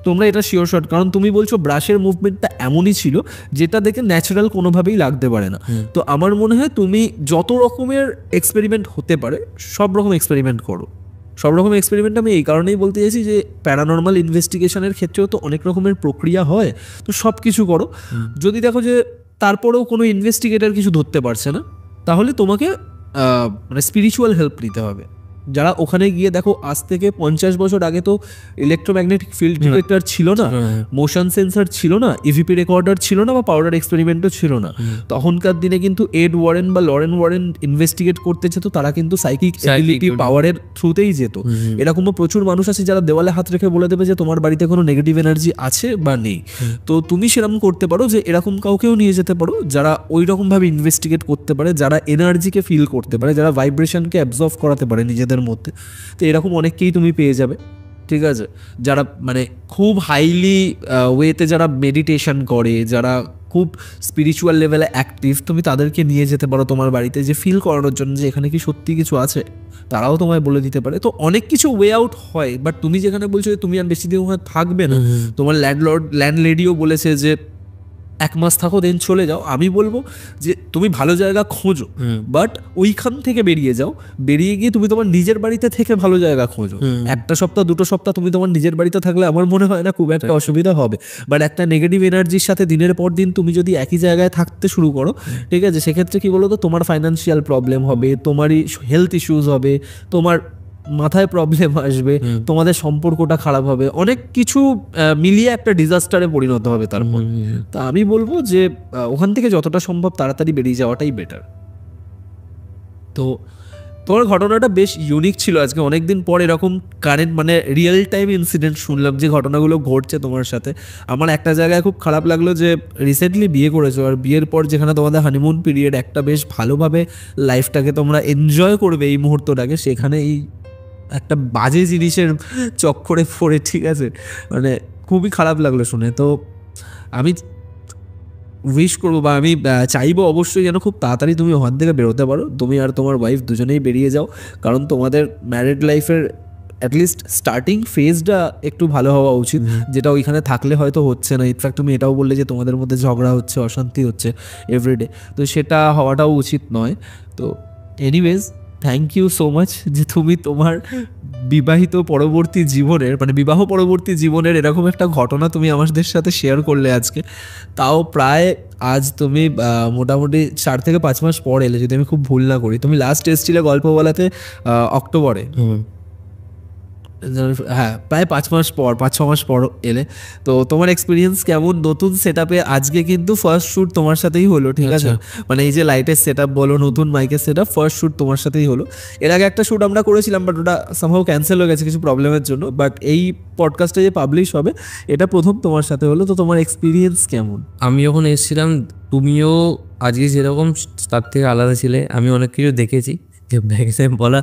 তোমরা এটা শিওর শট, কারণ তুমি বলছো ব্রাশের মুভমেন্টটা এমনই ছিল যেটা দেখে ন্যাচারাল কোনোভাবেই লাগতে পারে না। তো আমার মনে হয় তুমি যত রকমের এক্সপেরিমেন্ট হতে পারে সব রকম এক্সপেরিমেন্ট করো। সব রকম এক্সপেরিমেন্ট আমি এই কারণেই বলতে চাইছি যে প্যারানর্মাল ইনভেস্টিগেশনের ক্ষেত্রেও তো অনেক রকমের প্রক্রিয়া হয়, তো সব কিছু করো। যদি দেখো যে তারপরেও কোনো ইনভেস্টিগেটর কিছু ধরতে পারছে না, তাহলে তোমাকে মানে স্পিরিচুয়াল হেল্প নিতে হবে। যারা ওখানে গিয়ে দেখো, আজ থেকে 50 বছর আগে তো ইলেকট্রোম্যাগনেটিক ফিল্ড ডিটেক্টর ছিল না, মোশন সেন্সার ছিল না, ইভিপি রেকর্ডার ছিল না, বা পাউডার এক্সপেরিমেন্টও ছিল না। তখনকার দিনে কিন্তু এড ওয়ারেন বা লরেন ওয়ারেন ইনভেস্টিগেট করতে যেত, তারা কিন্তু সাইকিক এবিলিটি পাওয়ারের থ্রুতেই যেত। এরকমও প্রচুর মানুষ আছে যারা দেওয়ালে হাত রেখে বলে দেবে যে তোমার বাড়িতে কোনো নেগেটিভ এনার্জি আছে বা নেই। তো তুমি সেরকম করতে পারো, যে এরকম কাউকেও নিয়ে যেতে পারো যারা ওই রকমভাবে ইনভেস্টিগেট করতে পারে, যারা এনার্জিকে ফিল করতে পারে, যারা ভাইব্রেশনকে অ্যাবজর্ভ করাতে পারে নিজেদের মধ্যে। তো এরকম অনেককেই তুমি পেয়ে যাবে, ঠিক আছে, যারা মানে খুব হাইলি ওয়েতে যারা মেডিটেশন করে, যারা খুব স্পিরিচুয়াল লেভেলে অ্যাক্টিভ, তুমি তাদেরকে নিয়ে যেতে পারো তোমার বাড়িতে, যে ফিল করানোর জন্য যে এখানে কি সত্যি কিছু আছে, তারাও তোমায় বলে দিতে পারে। তো অনেক কিছু ওয়ে আউট হয়। বাট তুমি যেখানে বলছো যে তুমি আর বেশি দিন ওখানে থাকবে না, তোমার ল্যান্ডলেডিও বলেছে যে 1 মাস থাকো দেন চলে যাও, আমি বলবো যে তুমি ভালো জায়গা খোঁজো, বাট ওইখান থেকে বেরিয়ে যাও, বেরিয়ে গিয়ে তুমি তোমার নিজের বাড়িতে থেকে ভালো জায়গা খোঁজো। 1 সপ্তাহ 2 সপ্তাহ তুমি তোমার নিজের বাড়িতে থাকলে আমার মনে হয় না খুব একটা অসুবিধা হবে। বাট একটা নেগেটিভ এনার্জির সাথে দিনের পর দিন তুমি যদি একই জায়গায় থাকতে শুরু করো, ঠিক আছে, সেক্ষেত্রে কি বলো তো, তোমার ফাইন্যান্সিয়াল প্রবলেম হবে, তোমারই হেলথ ইস্যুস হবে, তোমার মাথায় প্রবলেম আসবে, তোমাদের সম্পর্কটা খারাপ হবে, অনেক কিছু মিলিয়ে একটা ডিজাস্টারে পরিণত হবে তারপর। তা আমি বলবো যে ওখান থেকে যতটা সম্ভব তাড়াতাড়ি বেরিয়ে যাওয়াটাই বেটার। তো তোমার ঘটনাটা বেশ ইউনিক ছিল, আজকে অনেকদিন পর এরকম কারেন্ট মানে রিয়েল টাইম ইনসিডেন্ট শুনলাম যে ঘটনাগুলো ঘটছে তোমার সাথে। আমার একটা জায়গায় খুব খারাপ লাগলো যে রিসেন্টলি বিয়ে করেছো, আর বিয়ের পর যেখানে তোমাদের হানিমুন পিরিয়ড একটা বেশ ভালোভাবে লাইফটাকে তোমরা এনজয় করবে এই মুহূর্তটাকে, সেখানে এই একটা বাজে জিনিসের চক্করে পড়ে, ঠিক আছে, মানে খুবই খারাপ লাগলো শুনে। তো আমি উইশ করবো বা আমি চাইবো অবশ্যই যেন খুব তাড়াতাড়ি তুমি ওখান থেকে বেরোতে পারো, তুমি আর তোমার ওয়াইফ দুজনেই বেরিয়ে যাও, কারণ তোমাদের ম্যারিড লাইফের অ্যাটলিস্ট স্টার্টিং ফেজটা একটু ভালো হওয়া উচিত, যেটা ওইখানে থাকলে হয়তো হচ্ছে না। ইনফ্যাক্ট তুমি এটাও বললে যে তোমাদের মধ্যে ঝগড়া হচ্ছে, অশান্তি হচ্ছে এভরিডে, তো সেটা হওয়াটাও উচিত নয়। তো anyways thank you so much যে তুমি তোমার বিবাহিত পরবর্তী জীবনের মানে বিবাহ পরবর্তী জীবনের এরকম একটা ঘটনা তুমি আমাদের সাথে শেয়ার করলে আজকে, তাও প্রায় আজ তুমি মোটামুটি 4 থেকে 5 মাস পর এলে, যদি আমি খুব ভুল না করি। তুমি লাস্ট এসেছিলে গল্পওয়ালাতে অক্টোবরে, হ্যাঁ প্রায় 5-6 মাস পর এলে। তো তোমার এক্সপিরিয়েন্স কেমন নতুন সেট আপে? আজকে কিন্তু ফার্স্ট শ্যুট তোমার সাথেই হলো, ঠিক আছে, মানে এই যে লাইটের সেট আপ বলো, নতুন মাইকের সেট আপ, ফার্স্ট শ্যুট তোমার সাথেই হলো। এর আগে একটা শ্যুট আমরা করেছিলাম, বাট ওটা সামহাও ক্যান্সেল হয়ে গেছে কিছু প্রবলেমের জন্য, বাট এই পডকাস্টে যে পাবলিশ হবে এটা প্রথম তোমার সাথে হলো। তো তোমার এক্সপিরিয়েন্স কেমন? আমি যখন এসেছিলাম তুমিও আজকে যেরকম তার থেকে আলাদা ছিলে, আমি অনেক কিছু দেখেছি যে ব্যাগে বলা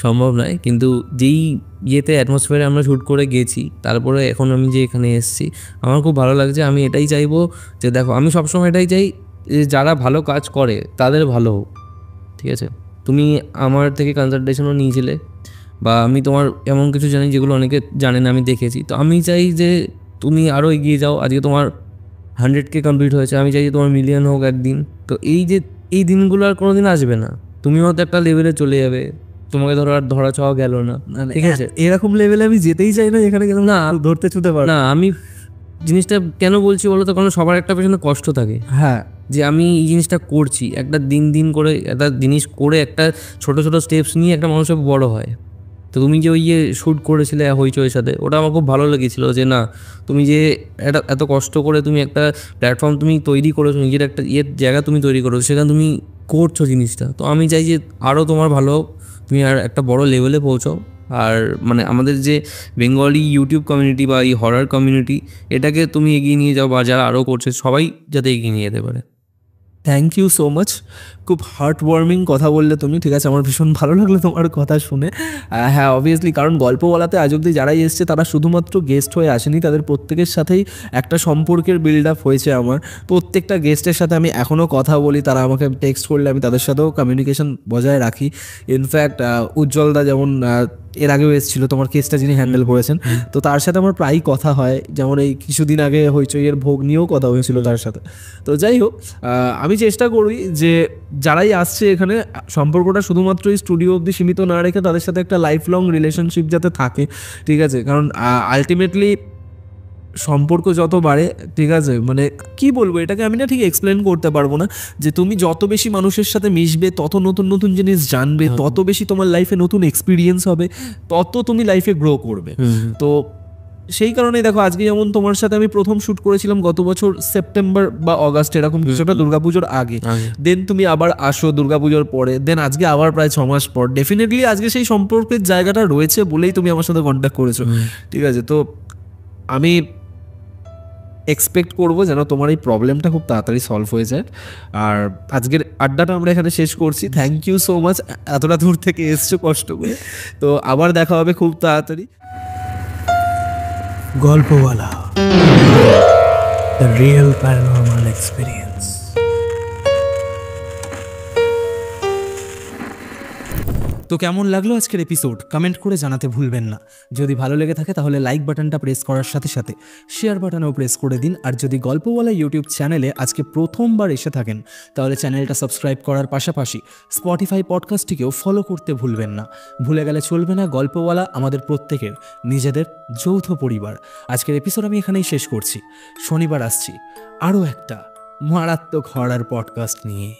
সম্ভব নয়, কিন্তু যেই ইয়েতে অ্যাটমসফিয়ারে আমরা শ্যুট করে গেছি, তারপরে এখন আমি যে এখানে এসেছি আমার খুব ভালো লাগছে। আমি এটাই চাইবো যে দেখো, আমি সবসময় এটাই চাই যে যারা ভালো কাজ করে তাদের ভালো হোক, ঠিক আছে। তুমি আমার থেকে কনসালটেশনও নিয়েছিলে, বা আমি তোমার এমন কিছু জানি যেগুলো অনেকে জানে না, আমি দেখেছি। তো আমি চাই যে তুমি আরও এগিয়ে যাও। আজকে তোমার 100K কমপ্লিট হয়েছে, আমি চাই যে তোমার মিলিয়ন হোক একদিন। তো এই দিনগুলো আর কোনো দিন আসবে না, তুমি হয়তো একটা লেভেলে চলে যাবে, তোমাকে ধরো আর ধরা ছোঁয়া গেল না, ঠিক আছে। এরকম লেভেলে আমি যেতেই চাই না, এখানে গেলাম না ধরতে ছুতে পারো না। আমি জিনিসটা কেন বলছি বলো তো, কারণ সবার একটা পেছনে কষ্ট থাকে। হ্যাঁ, যে আমি এই জিনিসটা করছি, একটা দিন করে একটা জিনিস করে একটা ছোট ছোট স্টেপস নিয়ে একটা মানুষের বড় হয়। তো তুমি যে ওই যে শ্যুট করেছিলে হইচইয়ের সাথে, ওটা আমার খুব ভালো লেগেছিলো যে না, তুমি যে এত কষ্ট করে তুমি একটা প্ল্যাটফর্ম তুমি তৈরি করেছো, নিজের একটা জায়গা তুমি তৈরি করেছো, সেখানে তুমি করছো জিনিসটা। তো আমি চাই যে আরও তোমার ভালো হোক, তুমি আর একটা বড় লেভেলে পৌঁছাও। আর মানে আমাদের যে বেঙ্গলি ইউটিউব কমিউনিটি বা এই হরার কমিউনিটি, এটাকে তুমি এগিয়ে নিয়ে যাও, বা যারা আরও করছে সবাই যাতে এগিয়ে নিয়ে যেতে পারে। থ্যাংক ইউ সো মাচ, খুব হার্ট ওয়ার্মিং কথা বললে তুমি, ঠিক আছে, আমার ভীষণ ভালো লাগলো তোমার কথা শুনে। হ্যাঁ অবভিয়াসলি, কারণ গল্প বলাতে আজ অব্দি যারাই এসছে তারা শুধুমাত্র গেস্ট হয়ে আসেনি, তাদের প্রত্যেকের সাথেই একটা সম্পর্কের বিল্ড আপ হয়েছে। আমার প্রত্যেকটা গেস্টের সাথে আমি এখনও কথা বলি, তারা আমাকে টেক্সট করলে আমি তাদের সাথেও কমিউনিকেশন বজায় রাখি। ইনফ্যাক্ট উজ্জ্বলদা যেমন এর আগেও এসেছিল, তোমার কেসটা যিনি হ্যান্ডেল করেছেন, তো তার সাথে আমার প্রায়ই কথা হয়। যেমন এই কিছুদিন আগে হইচইয়ের ভোগ নিয়েও কথা হয়েছিল তার সাথে। তো যাই হোক, আমি চেষ্টা করি যে যারাই আসছে এখানে সম্পর্কটা শুধুমাত্র এই স্টুডিও অবধি সীমিত না রেখে তাদের সাথে একটা লাইফ লং রিলেশনশিপ যাতে থাকে, ঠিক আছে। কারণ আলটিমেটলি সম্পর্ক যত বাড়ে, ঠিক আছে, মানে কি বলবো এটাকে আমি না ঠিক এক্সপ্লেন করতে পারবো না, যে তুমি যত বেশি মানুষের সাথে মিশবে, তত নতুন নতুন জিনিস জানবে, তত বেশি তোমার লাইফে নতুন এক্সপিরিয়েন্স হবে, তত তুমি লাইফে গ্রো করবে। তো সেই কারণে দেখো, আজকে যেমন তোমার সাথে আমি প্রথম শ্যুট করেছিলাম গত বছর সেপ্টেম্বর বা অগাস্ট এরকম কিছুটা, দুর্গাপুজোর আগে। দেন তুমি আবার আসো দুর্গাপুজোর পরে, দেন আজকে আবার প্রায় 6 মাস পর। ডেফিনেটলি আজকে সেই সম্পর্কের জায়গাটা রয়েছে বলেই তুমি আমার সাথে কন্ট্যাক্ট করেছো, ঠিক আছে। তো আমি এক্সপেক্ট করবো যেন তোমার এই প্রবলেমটা খুব তাড়াতাড়ি সলভ হয়ে যায়। আর আজকের আড্ডাটা আমরা এখানে শেষ করছি। থ্যাংক ইউ সো মাচ, এতটা দূর থেকে এসছো কষ্ট করে। তো আবার দেখা হবে খুব তাড়াতাড়ি। গল্পওয়ালা, দ্য রিয়েল প্যারানর্মাল এক্সপিরিয়েন্স। তো কেমন লাগলো আজকের এপিসোড কমেন্ট করে জানাতে ভুলবেন না। যদি ভালো লেগে থাকে তাহলে লাইক বাটনটা প্রেস করার সাথে সাথে শেয়ার বাটনও প্রেস করে দিন। আর যদি গল্পওয়ালা ইউটিউব চ্যানেলে আজকে প্রথমবার এসে থাকেন তাহলে চ্যানেলটা সাবস্ক্রাইব করার পাশাপাশি স্পটিফাই পডকাস্টটিকেও ফলো করতে ভুলবেন না। ভুলে গেলে চলবে না, গল্পওয়ালা আমাদের প্রত্যেকের নিজেদের যৌথ পরিবার। আজকের এপিসোড আমি এখানেই শেষ করছি। শনিবার আসছি আরও একটা মারাত্মক হরার পডকাস্ট নিয়ে।